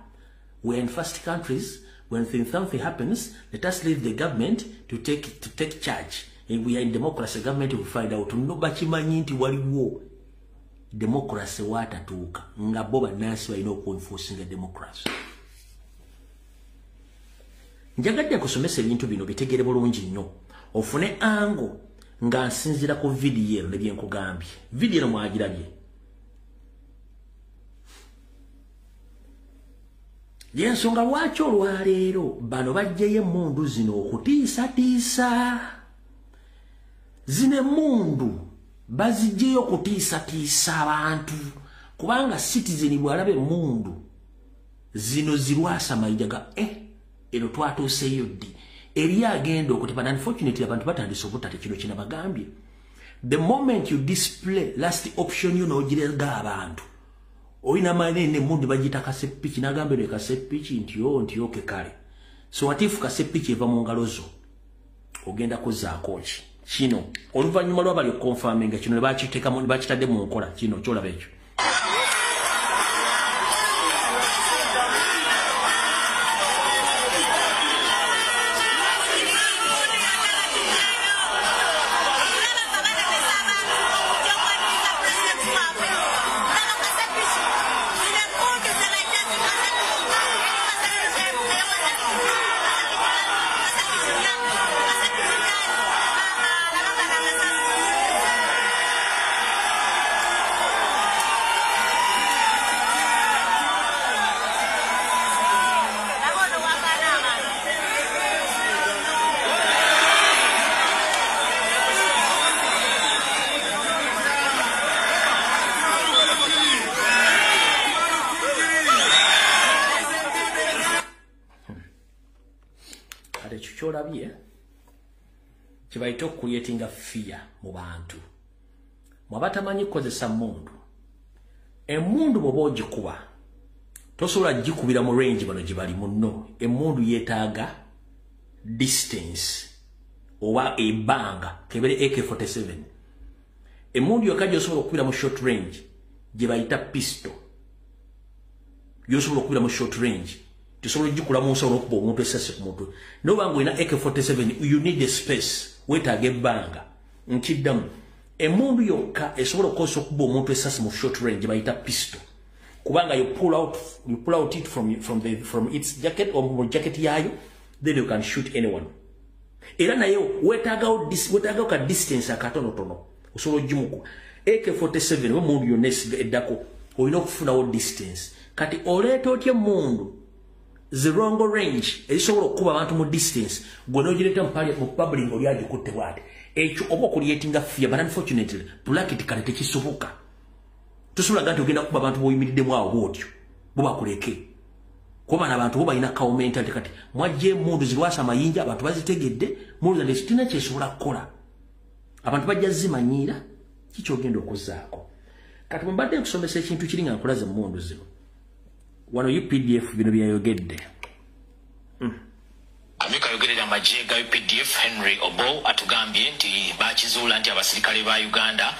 we're in first countries. When something happens, let us leave the government to take charge. And we are in democracy. Government will find out. No bachimanyi nti waliwo democracy watatuuka nga bo bannansi balina okuenforcinga democracy. Njagadde kusomesa ebintu bino bitegere bulungi nnyo, ofune ango nga nsinzira ku video ne byenkugambye. Video mwagirabye. Yensonga lwaki olwaleero bano bajjayo emmundu zino okutiisatiisa. Zino emmundu bazijjayo okutiisatiisa abantu, kubanga citizen bw'alaba emmundu zino zirwasa mayinja ga eno twatuuseyo ddi. Eri agenda okuteba. Unfortunately abantu batandise obutate kino kinabagambye. The moment you display last option you n'ogirega abantu, oyina manene mundu bagita kasepiki nagambe ne kasepiki nti oke kale. So what if kasepiki eva mu ngalo zo ogenda kuzaako ki kino oluvannyuma lwa bali confirming kino ne bakiteeka mu bakitadde mu nkola kino kyolaba ekyo. kyolabye kibayita okucreatinga fear mu bantu mwabatamanyi kukozesa mundu emundu bwoba ogikuba tosobola gikubira mu range bano gye bali munno emundu yeetaaga distance oba ebbanga kebere AK47 emundu yokka gyosobola okubira mu short range gye bayita pistol yosobola okubira mu short range tosobola gikula mu nsawo n'okuba omuntu essasi ku mutwe nobanga olina AK47 you need a space weetaaga ebbanga nkiddamu emundu yokka esobola okukozesa okuba omuntu essasi mu short range bayita pistol kubanga you pull out it from its jacket or mu jacket yayo then you can shoot anyone era nayo weetaagawo ka distance akatonotono osobola ogimuku AK47 omundu yonna eddako olina okufunawo distance kati oleeta otya mundu zirongo range ezisobola okukuba abantu mu distance gwe n'ogireeta mu public oli agikutte bw'ati ekyo oba okuliyetinga fear but unfortunately tulakiti kale tekisoboka tosobola nti ogenda kuba abantu b'oyimiriddemu awo bw'otyo bo bakuleke kuba n'abantu bo balina kawo mentality kati mwajja emundu zirwasa amayinja abantu bazitegedde mulowooza nti kirina kyesobola kukola abantu bajja zimanyiira kikyogenda okuzzaako kati mbadde nkusomesa ekintu kiri nga nkulaze mu mundu zino wano UPDF bino byayogedde Amika yogerera amagye ga UPDF Henry Obo atugambye nti bakizuula nti abasirikale ba Uganda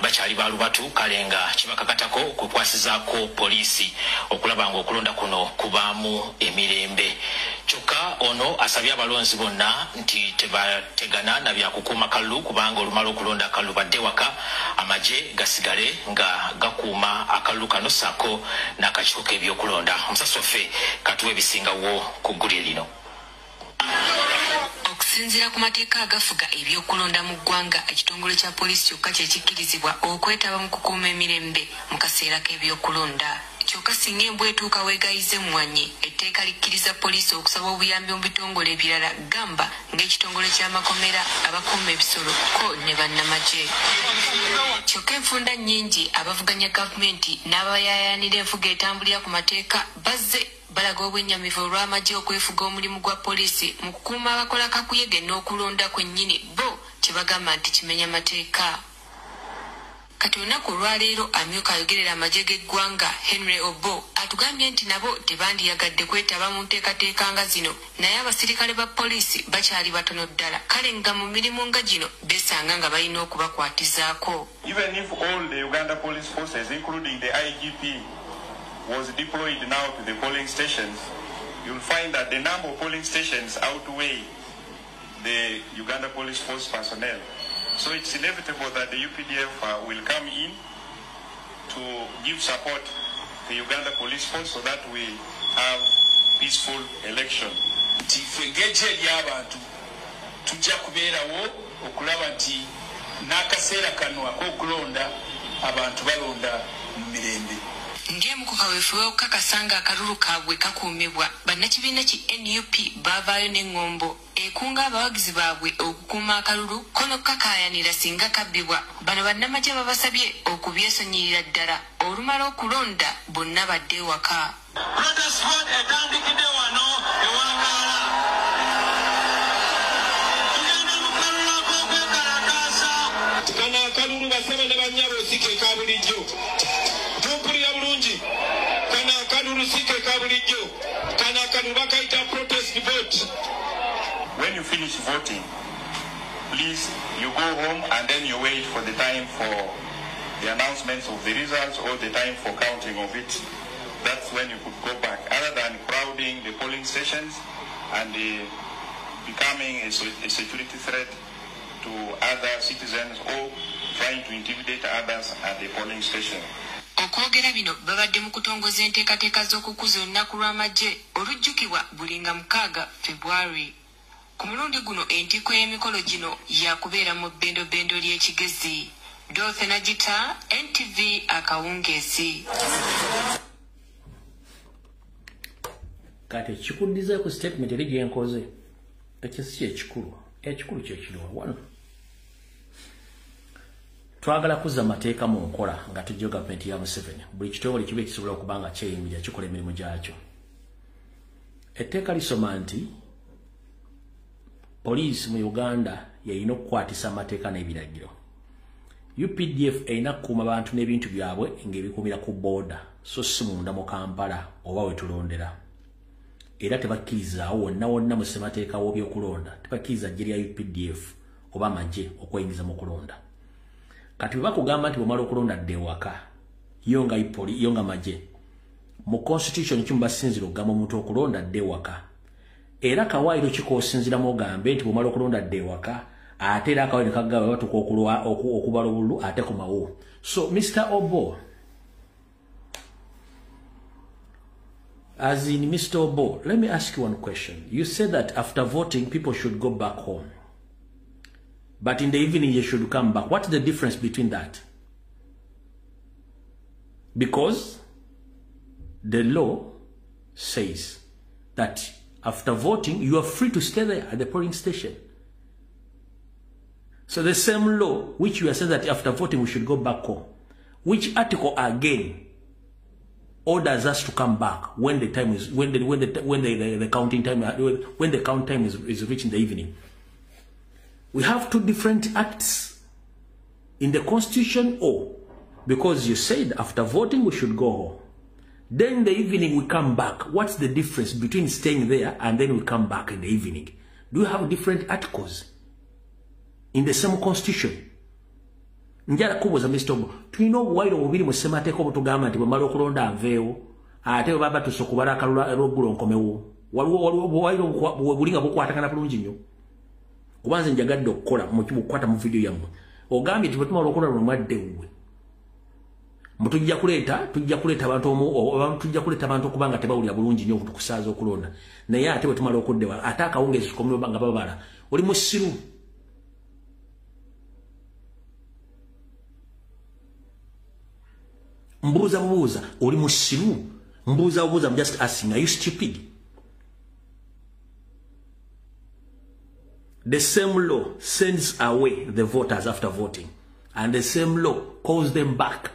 bakyali balubatu kalenga kibakakatako okukwasizaako poliisi okulaba nga okulonda kuno kubaamu emirembe kyokka ono asabye abalonzi bonna nti tebategana na byakukuuma kalulu kubanga olumala okulonda akalulu badde waka amagye gasigale nga gakuuma akalulu kano ssaako n'akakiiko k'ebyokulonda omusasi waffe katuwa ebisingawo ku ggulire lino. Okusinziira ku mateeka agafuga ebyokulonda mu ggwanga ekitongole kya poliisi kyokka kye kikkirizibwa okwetaba mu kukuuma emirembe mu kaseera k'ebyokulonda kyokka singa embwa etuuka weegayize mmwanyi etteeka likkiriza poliisi okusaba obuyambi mu bitongole ebirala gamba ng'ekitongole ky'amakomera abakuuma ebisolo ko ne bannamagye kyokka enfunda nnyingi abavuganya gavumenti n'abayayaanira enfuga etambulira ku mateeka bazze balaga obwennyamivu olw'amagye okwefuga omulimu gwa poliisi mu kukuuma abakola kakuyege n'okulonda kwennyini bo kye bagamba nti kimenya mateeka kati olunaku olwaleero amyuka ayogerera amagye g'eggwanga Henry Obo atugambye nti nabo tebandiyagadde kwetaba mu nteekateeka nga zino naye abasirikale ba poliisi bakyali batono ddala kale nga mu mirimu nga gino besanga nga balina okubakwatizaako. Even if all the Uganda police forces including the IGP was deployed now to the polling stations, you'll find that the number of polling stations outweigh the Uganda police force personnel. So it's inevitable that the UPDF will come in to give support to the Uganda police force so that we have peaceful election. Tifengeje lyabantu tujja kubeerawo okulaba nti n'akaseera kano ak'okulonda abantu balonda mu mirembe. Ngemu ku kaweefube okukakasa nga akalulu kaabwe kakuumibwa bannakibiina ki NUP baavaayo n'eŋŋombo ekunga abawagizi baabwe okukuuma akalulu kono kakaayanira singa kabbibwa bano bannamagye babasabye okubyesonyiyira ddala olumala okulonda bonna badde ewaka. Protestant etandikidde wano ewangaala tugenda mu kalulu ak'okwekalakaasa Kana akalulu basaba ne bannyabo sike ka bulijjo tumpulira bulungi kana akalulu sike ka bulijjo kana akalulu bakayita protest vote. When you finish voting, please, you go home and then you wait for the time for the announcements of the results or the time for counting of it. That's when you could go back. Other than crowding the polling stations and becoming a security threat to other citizens or trying to intimidate others at the polling station. Okwogera bino babadde mu kutongoza enteekateeka z'okukuza olunaku lw'amagye olujjukibwa bulinga 6 February. Ku mulundi guno entikko y'emikolo gino yakubeera mu bbendobendo ly'ekigezi. Dorothy Nagita, NTV Akawungeezi. Kati ekikuddiza ku statement eri gye nkoze ekyo si ekikulu kye kiriwa wano twagala kuzza amateeka mu nkola nga tujja gavumenti ya Museveni buli kitongole kibe kisobola okuba nga kyeyimirira kikola emirimu gyakyo. Etteeka lisoma nti police mu Uganda yalina okukwatisa amateeka n'ebiragiro. UPDF erina kukuuma abantu n'ebintu byabwe ng'ebikumira ku border so si munda mu Kampala oba we tulondera. Era tebakkirizawo wonna mu ssemateeka w'ebyokulonda tebakkiriza ggye lya UPDF oba amagye okweyingiza mu kulonda. Kati bwe bakugamba nti bw'omala okulonda dde ewaka yo nga magye mu constitution kimu basinzira okugamba omuntu okulonda dde ewaka. Era kawaayiro kikoosinziramu ogambe nti bw'omala okulonda dde ewaka ate era akawaayiro kagamba batuka okubala obululu ate ku mawu. So Mr. Obo, as in Mr. Obo, let me ask you one question. You said that after voting people should go back home, but in the evening you should come back. What's the difference between that? Because the law says that after voting, you are free to stay there at the polling station. So the same law which you are saying that after voting we should go back home, which article again orders us to come back when the time is when the counting time when the count time is reached in the evening? We have two different acts in the constitution, or because you said after voting we should go home. Then in the evening we come back. What's the difference between staying there and then we come back in the evening? Do you have different articles in the same constitution? Njala kubuza Mr. Obo, tulina obuwaayiro bubiri mu ssemateeka obutugamba nti bwemala okulonda nveewo ate baba tusokubala akalula olw'eggulo nkomewo. Waliwo obuwaayiro buli nga bukwatagana bulungi nnyo. Kuba nze njagadde okukola mukibukwata mu video yammwe. Ogambye nti bwe tumala okulonda mu mwadde wuwe. Tujja kuleta abantu okubanga tebawulira bulungi nnyo okutusaaza okulonda. Naye ate bwe tumala okuddewa ate akawungeezi tukomyewo nga babala. Oli musiru. Mbuuza bubuuza, oli musiru. Mbuuza bubuuza, I'm just asking, are you stupid? The same law sends away the voters after voting, and the same law calls them back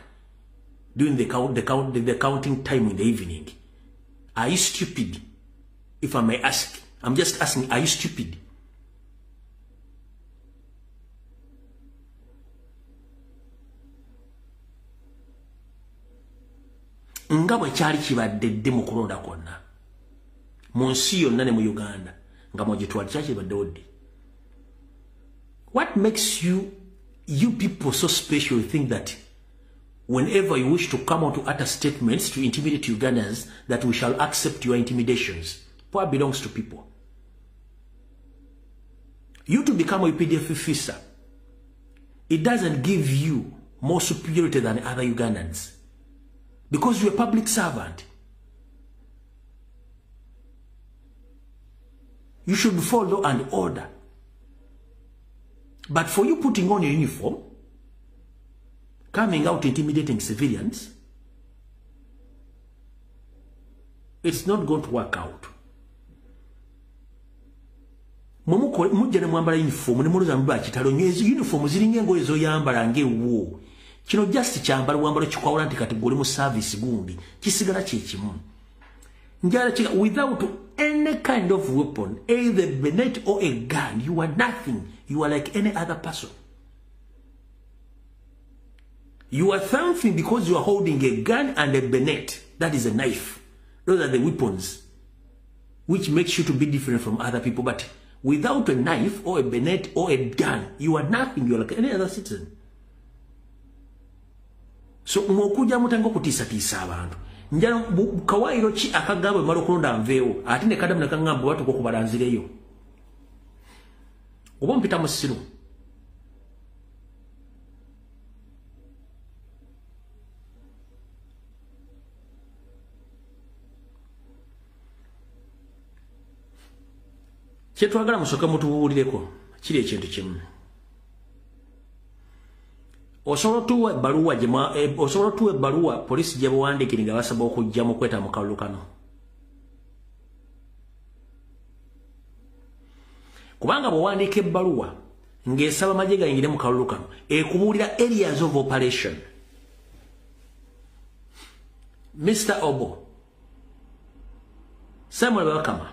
during the counting time in the evening. Are you stupid? If I may ask, I'm just asking, are you stupid? Nga bwe kyali kibadde dde mu kulonda kwonna mu nsi yonna ne mu Uganda nga mwagitwali kyakibaddewo dde. What makes you people so special? You think that whenever you wish to come out to utter statements to intimidate Ugandans, that we shall accept your intimidations? Power belongs to people. You to become a UPDF officer, it doesn't give you more superiority than other Ugandans, because you're a public servant. You should follow law and order. But for you putting on your uniform, coming out intimidating civilians, it's not going to work out. Mujja mwambala uniform ne muluza mba kitalo nyezi uniform ziringa engoye zo yambala ngewo. Kino just kyambala wambalo kikwawula nti kati goli mu service gundi kisigala kyekimu. Njala chika without any kind of weapon, either a bayonet or a gun, you are nothing. You are like any other person. You are something because you are holding a gun and a bayonet. That is a knife. Those are the weapons which makes you to be different from other people. But without a knife or a bayonet or a gun, you are nothing. You are like any other citizen. So mwokuja mutango kutisa abantu. Njala kawaayiro ki akagamba malo kulonda nveewo ate ne kadamu nakangamba watu ko kubalanzireyo. Oba mpita musiru. Kyetwagala musoka mutubuulireko kiri ekintu kimu. Osobola tuwa ebbaluwa polisi gye bawandiikira nga basaba okujja mu kweta mu kalulu kano. Kubanga bw'owandiika ebbaluwa ng'esaba amagye gayingire mu kalulu kano ekubuulira areas of operation. Mr. Obo, Samuel Bakama,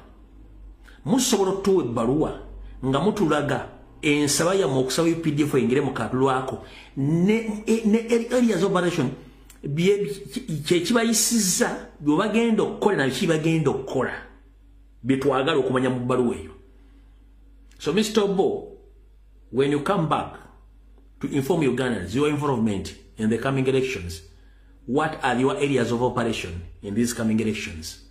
musobola tuwa ebbaluwa nga mutulaga ensaba ya mokusaba UPDF engire mu kalwako ne areas of operation kye kibayisiza byo bagenda okukola na kye bagenda okukola bitwagala okumanya mu bbaluwa eyo. So Mr. Obo, when you come back to inform Ugandans your involvement in the coming elections, what are your areas of operation in these coming elections?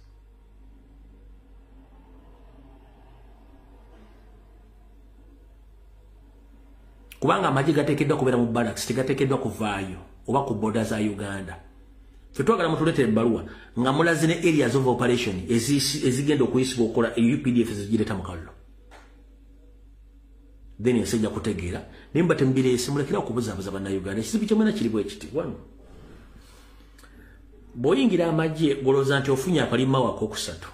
Kubanga amagye gateekeddwa kubeera mu barracks, tegateekeddwa kuvaayo oba ku border za Uganda. Ffe twagala mutuleetere ebbaluwa nga mulaze ne areas of operation ezigenda okuyisibwa okukola UPDF ezigireeta mu kalulu. Then ensejja kutegeera naye mba tembireese mulekera okubuzaabuza bannayuganda. Ekizibu kyemwena kiri bwe kiti. Bw'oyingira amagye golooza nti ofunye akalima wako okusatu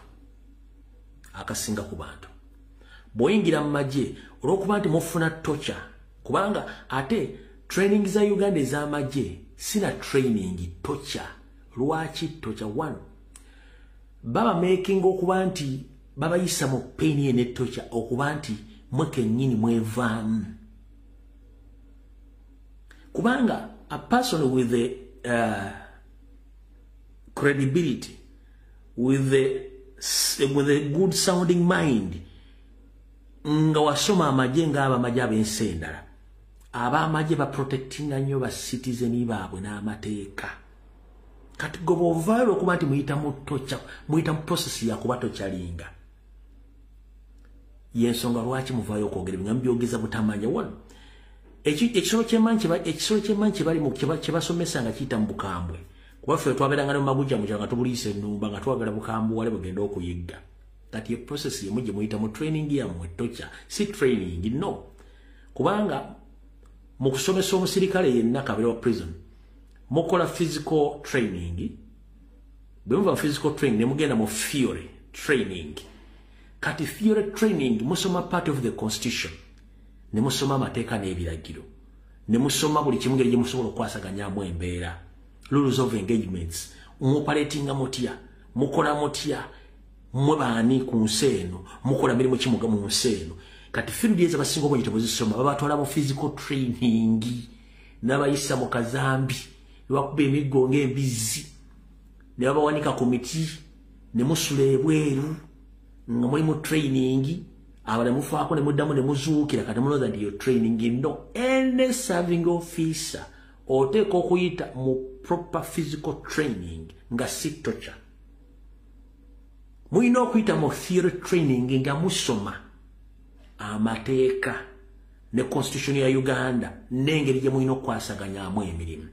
akasinga ku bantu. Bw'oyingira mu magye olw'okuba nti mufuna tocha, kubanga ate training za Uganda ez'amagye sina training tocha. Lwaki tocha? One, baba making okuba nti babayisa mu pain ne tocha okuba nti mweke nyini mwevaamu. Kubanga a person with the credibility, with a good sounding mind, nga wasoma amagye ng'aba amagye ab'ensi endala, aba amagye ba protectinga nnyo ba citizen baabwe n'amateeka. Kati goba ovaayo okuba nti muyita mu tocha, muyita mu process ya kuba tochalinga. Yensonga lwaki muvaayo okwogera nga mbyogeza butamanya. Wano ekisolo ky'emanyi kye basomesa nga kiyita mu bukambwe. Kuba ffe twabeeranga ne mu mabuja mu nga tubuliisa ennumba nga twagala bukambwe wale bugenda okuyigga. Kati ye process yemu gye muyita mu training yammwe tocha, si training no. Kubanga mu kusomesa omusirikale yenna kabeera wa prison mukola physical training. Bwe muva physical training ne mugenda mu theory training. Kati theory training musoma part of the constitution, ne musoma amateeka n'ebiragiro, ne musoma buli kimu ngeri gye musobola okwasaganyaamu embeera, rules of engagements, operatinga mutya, mukola mutya, mwe baani ku nsi eno, mukola mirimu ki mu nsi eno. Kati field ezabasinga obungi tebuzisoma babatwala mu physical training n'abayisa mu kazambi ne bakuba emiggo ng'embizi ne babawanika ku miti ne musula ebweru nga muli mu training abale mufaako ne muddamu ne muzuukira kati mulooza nti yo training no. Any serving officer oteeka okuyita mu proper physical training nga si tocha. Muyina okuyita mu theory training nga musoma amateeka ne constitution ya Uganda n'engeri gye muyina okwasaganyaamu emirimu.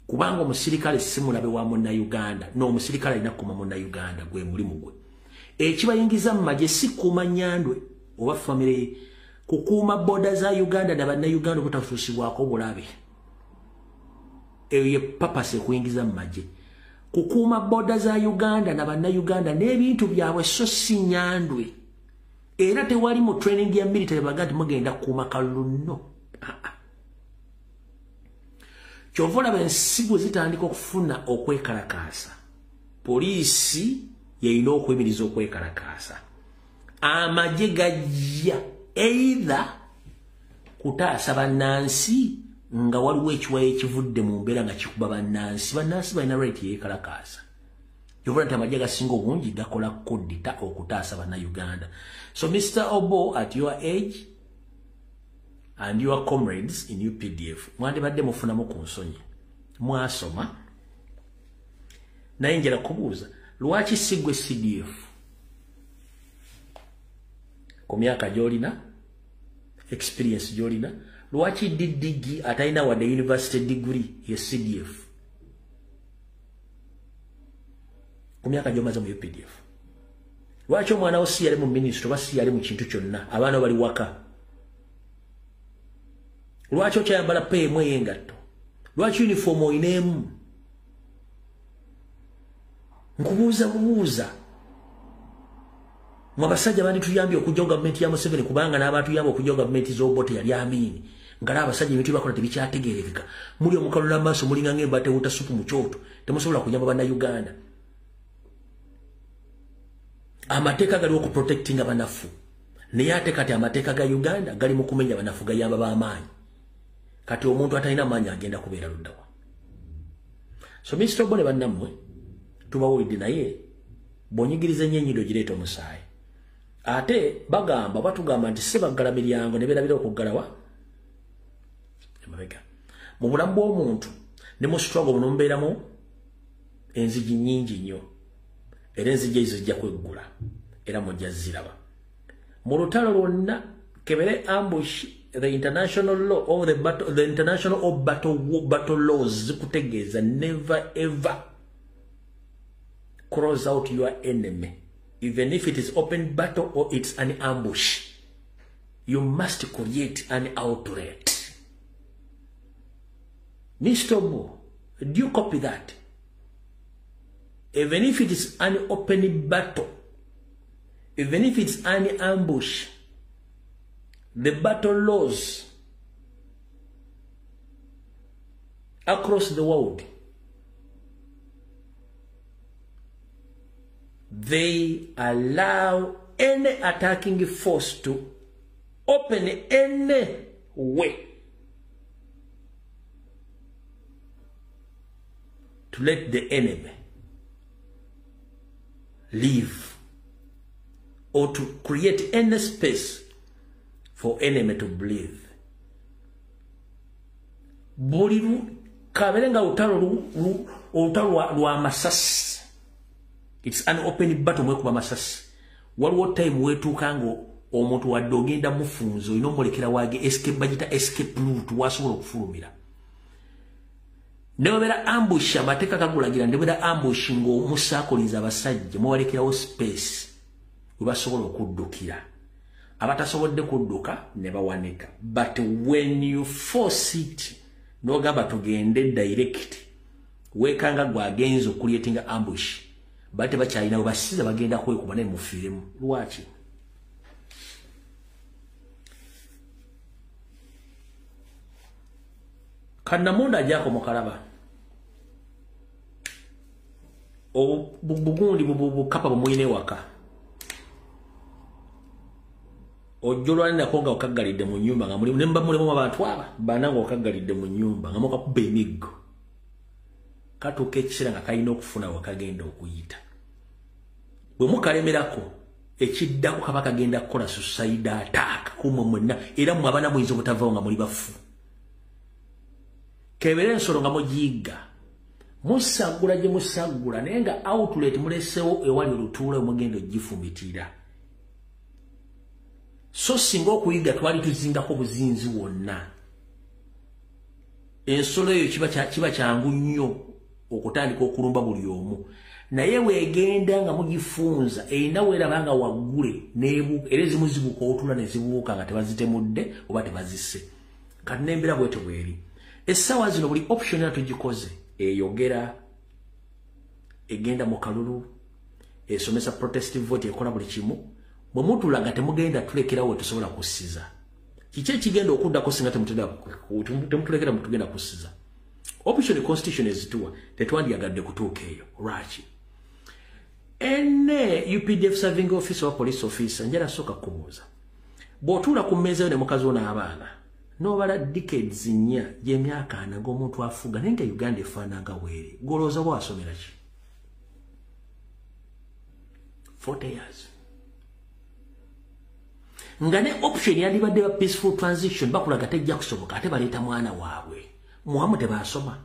Kubanga omusirikale si mulabe wa Munnayuganda, n'omusirikale alina kukuuma Munnayuganda gwe mulimu gwe. Ekibayingiza mu magye si kuuma nnyandwe oba famire, kukuuma boda za Uganda na bannayuganda obutafuusibwako bulabe. Eyo ye papasi ekuyingiza mu magye. Kukuuma boda za Uganda na bannayuganda n'ebintu byabwe so si nnyandwe. Era tewali mu training ya military baga nti mugenda kukuuma kalulu nno. Kyova olaba ensi bwe zitandika okufuna okwekalakaasa, poliisi yeyina okwemiriza okwekalakaasa. Amagye gajja either kutaasa bannansi nga waliwo ekiwayo ekivudde mu mbeera nga kikuba bannansi. Bannansi balina right yeekalakaasa. Kyova nti amagye gasinga obungi gakola kudita okutaasa bannayuganda. So Mr. Obo, at your age and your comrades in UPDF, mwandibadde mufunamu ku nsonyi, mwasoma, naye njala kubuuza lwaki si gwe CDF ku myaka gy'olina, experience gy'olina, lwaki Didigi atalina wadde university degree ye CDF ku myaka gy'omaze mu UPDF? Lwaki omwana wo si yali mu ministry oba si yali mu kintu kyonna, abaana bali waka? Lwaki okyayambala peemu ey'engatto? Lwaki uniform oyineemu? Nkubuuza bubuuza. Mwe abasajja bandituyambye okujja gavumenti ya Museveni kubanga n'abatuyamba okujja gavumenti z'Obote yali amiini nga n'abasajja ebintu bakola tebikyategeerekeka. Muli omukalula amaaso mulinga ng'emba tewuta supu mu kyoto, temusobola kuyamba bannayuganda. Amateeka gali okuprotectinga banafu. naye ate kati amateeka ga Uganda gali mu kumenya banafuga yaba b'amaanyi kati omuntu atalina maanyi agenda kubeera luddawa. So Mr. Obone bannammwe tubawulidde naye bw'onyigiriza ennyo ennyindo gireeta omusaayi ate bagamba batugamba nti si baggala miryango ne beerabira okuggalawa emabega mu bulamu bw'omuntu ne mu struggle buno mubeeramu enzigi nnyingi nnyo era enzigi ezo zijja kweggula era mujja ziraba mu lutalo lwonna kebere ambush the international law or the international or battle laws zikutegeeza never ever cross out your enemy even if it is open battle or it's an ambush. You must create an outlet. Mr. Bo, do you copy that? Even if it is an open battle, even if it's an ambush, the battle laws across the world, they allow any attacking force to open any way to let the enemy live or to create any space for enemy to breathe. Boliru kabelenga utalo lwa masasi. It's an open battle mwekuba masasi. Waliwo time wetukango omuntu wadde ogenda mufunzo inomolekera wage escape bagita escape route wasobola okufulumira. Nebera ambush amateka kagulagira ndebera ambush ngo musakolinza abasajja mwalekerawo space webasobola okuddukira. Abatasobodde kudduka ne bawanika. But when you force it no gamba tugende direct wekanga gwagenzo creating ambush. Bate bachayina basiza bagenda kwekuba ne mufiremu. Lwaki? Kanamonda jako mukalaba. O bugundi bukapa bumwine waka. Ojolwani nakonga okagalide mu nyumba nga mulimu nemba mulemu abantu aba banango okagalide mu nyumba nga moka kuba emigo. Katuuka ekisera nga kalina okufuna wakagenda okuyita. Bwe mukalemerako ekiddako kaba kagenda kukola suicide attack kumwe mwenna era mu abana muyinza obutavaawo nga muli bafu. Kebere ensolo nga mugiyiga musagula gye musagula naye nga outlet mulesewo ewali olutuula omugenda ogifumitira. So singa okuyiga twali tuzingako buzinzi wonna. Ensolo eyo kiba kyangu nnyo okutandika okulumba buli omu. Naye weegenda nga mugifunza erina weerabanga waggule neebuuka era ezimu zibuuka otula ne zibuuka nga tebazitemudde oba tebazisse. Kati n'embeera bwetyo bweri. Essaawa zino buli option era tugikoze eyogera egenda mu kalulu esomesa protestive vote ekola buli kimu bwe mutulaga temugenda tulekerawo tusobola kussiza. Kiki ekigenda okuddako singa temutulekera mutugenda kussiza. Option constitution ezituwa tetwandyagadde kutuuka eyo. Lwaki? Ene UPDF serving officer or police officer njala soka kubuuza. Bw'otuula ku mmeeza yo ne mukazi wo n'abaana n'obala decades nnya gy'emyaka ana ng'omuntu afuga naye nga Uganda efaananga weeri. Golooza bwe wasomera ki? 40 years. Nga ne option yandibadde ba peaceful transition bakulaga tejja kusoboka ate baleeta mwana waabwe. Muhamu tebasoma.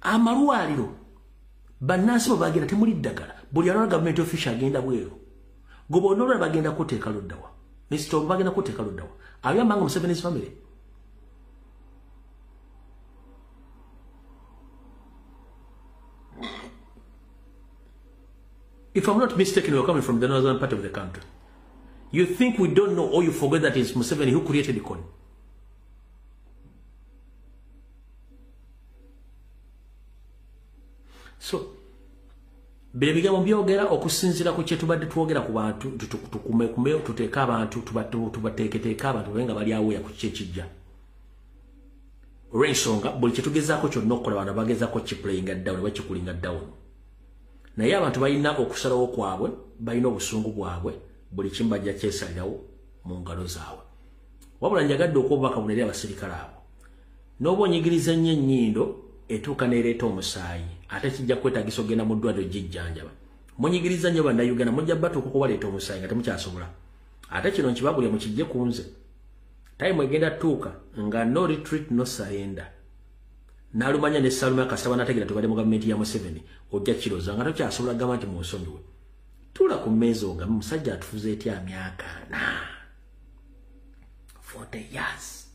Amalwaliro bannansi bwe bagenda temuli ddagala buli alwala government official agenda bweru gobonora bagenda kuteeka luddawa Mr. Obo bagenda kuteeka luddawa ayambanga Museveni's family. If I'm not mistaken, we're coming from the northern part of the country. You think we don't know or you forget that it's Museveni who created the con? So, bigambo byogera okusinzira ku kye tubadde twogera ku bantu tukume tuteeka abantu tubateeketeeka abantu benga bali awoya ku kye kijja. Olw'ensonga buli kye tugezaako kyonna okukola abantu bagezaako kiplayinga down oba kikulinga down. naye abantu balina okusalawo kwabwe balina obusungu bwabwe buli kimu bajja kyesalirawo mu ngalo zaabwe wabula njagadde okubaka bunere abasirikale abo n'oba onyigiriza nnyo ennyindo etuuka neereeta omusaayi ate kijja kwetaagisa ogenda mu ddwaliro gijjanjaba munyigiriza nnyo bannayuganda mujja batuuka okubaleeta omusaayi nga temukyasobola ate kino nkibabulya mukijje ku nze time egenda tuuka nga no retreat no surrender nalumanya ne Saluma Kasaba nategera tubadde mu gavumenti ya Museveni ojja kiroza nga tokyasobola gamba nti munsonyiwe tula ku mmeeza nga musajja atufuze etya myaka 40 years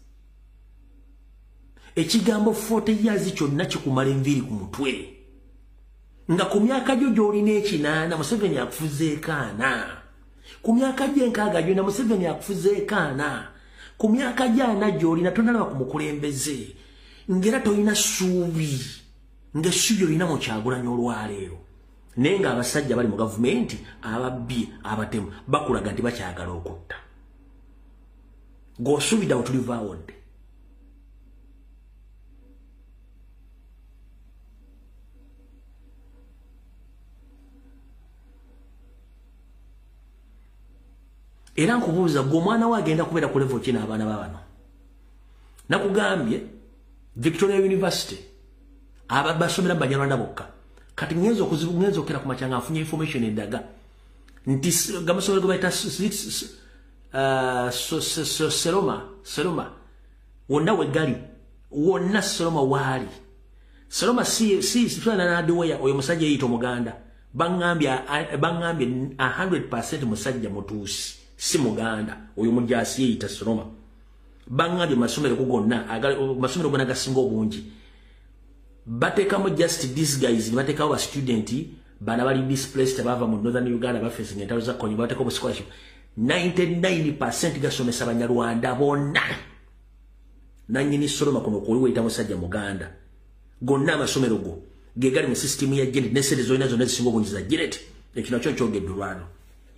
ekigambo 40 years kyonna kikumala enviiri ku mutwe nga ku myaka gyo gy'olina ekinaana Museveni akufuze ekaana ku myaka gye enkaaga gyonna Museveni akufuze ekaana ku myaka gy'ana gy'olina tonalaba ku mukulembeze ngera toyina ssuubi ng'essuubi olina mu Kyagulanyi olwaleero naye ng'abasajja bali mu gavumenti ababbi abatemu bakulaga nti bakyagala okutta ng'osuubidde awo tulivaawo dde era nkubuuza gwe omwana we agenda kubeera ku level ki n'abaana babano nakugambye Victoria University basomera Banyarwanda bokka kati ngenzo okera ku makyanga afunye information endaga nti gamasomero gwe bayita Seroma wonna wegali wonna Seroma waali Seroma si fana n'adeweya oyo musajja yeyita omuganda bangambye 100% musajja mutuusi si muganda oyo mujasi yeyita Seroma bangambye masomero kugonna masomero gonna gasinga obungi batekamu just these guys batekawo ba student bana bali displaced bava mu Northern Uganda ba facing entalo za konyi batekawo scholarship 99% gasomesa Banyarwanda bonna nanyini Seroma kuno kuliwo yita musajja muganda gonna masomero go gegali mu system ya Janet nesere zoina zonna zisinga obungi za Janet ekino kyo kyogedde lwano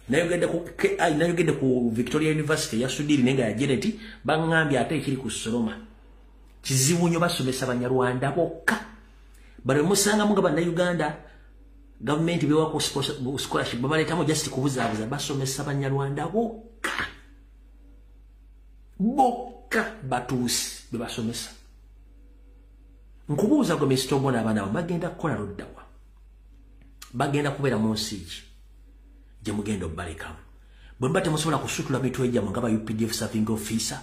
nayogedde ku Victoria University ya Sudiri nenga ya Janet bangambye ate ekiri ku Seroma kizibu nnyo basomesa Banyarwanda bokka bale musanga munga bannayuganda government bewa ku scholarship babaletamu just kubuzaabuza basomesa Banyarwanda bokka batuusi bebasomesa nkubuuza gwe Mr. Ogbonna abaana bagenda kukola luddawa bagenda kubeera mu nsi ki gye mugenda obbalekamu bwe mba temusobola kusutula mitwe gyammwe nga ba UPDF serving officer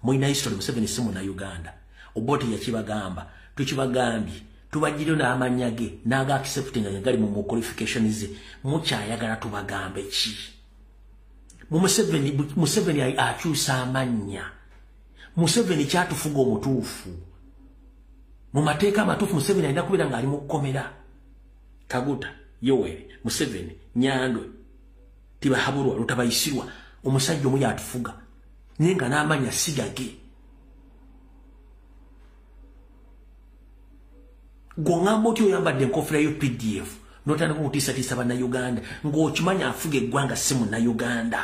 mulina history Museveni si Munnayuganda Obote yakibagamba tukibagambye tubagire n'amanya ge naga accepting nga gali mu qualifications ze mukyayagala tubagambe ki Museveni akyusa amanya Museveni kyatufuga omutuufu mu mateeka amatuufu Museveni alina kubeera ng'ali mu kkomera Kaguta Yoweri Museveni Nyandwe tibahabulwa lutabayisirwa omusajja omu yatufuga nenga n'amanya sigage gongamba oti oyambadde enkofira yo PDF notandika okutiisatiisa Bannayuganda ng'okimanya afuga eggwanga si Munnayuganda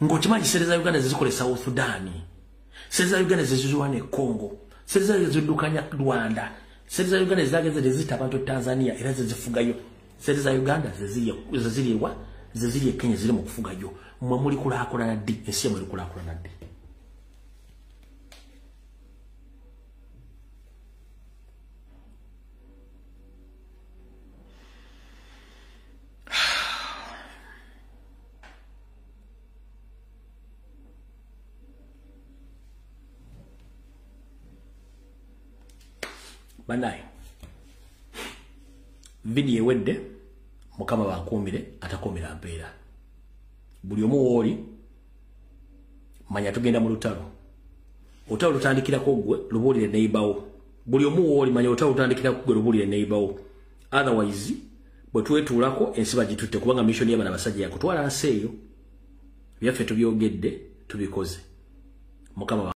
ng'okimanya sere za Uganda zezikola South Sudan sere za Uganda zezizwana e Congo sere za ziddukanya Rwanda sere za Uganda zageze zezita abantu Tanzania era zezifugayo sere za Uganda zeziriwa zeziri Kenya ziri mu kufugayo mwe muli kulaakulana ddi ensi mwe kulaakulana ddi Banai video wedde mukama bankuumire atakuumira mpeera buli omu wooli manya tugenda mu lutalo otalo lutandikirako gwe lubuulire neighbawo buli omu wooli manya otalo lutandikirako gwe lubuulire neighbawo otherwise bwe twetuulako ensi bagitutte kubanga mission y'abaana abasajja yakutwala nsi eyo byaffe tubyogedde tubikoze mukama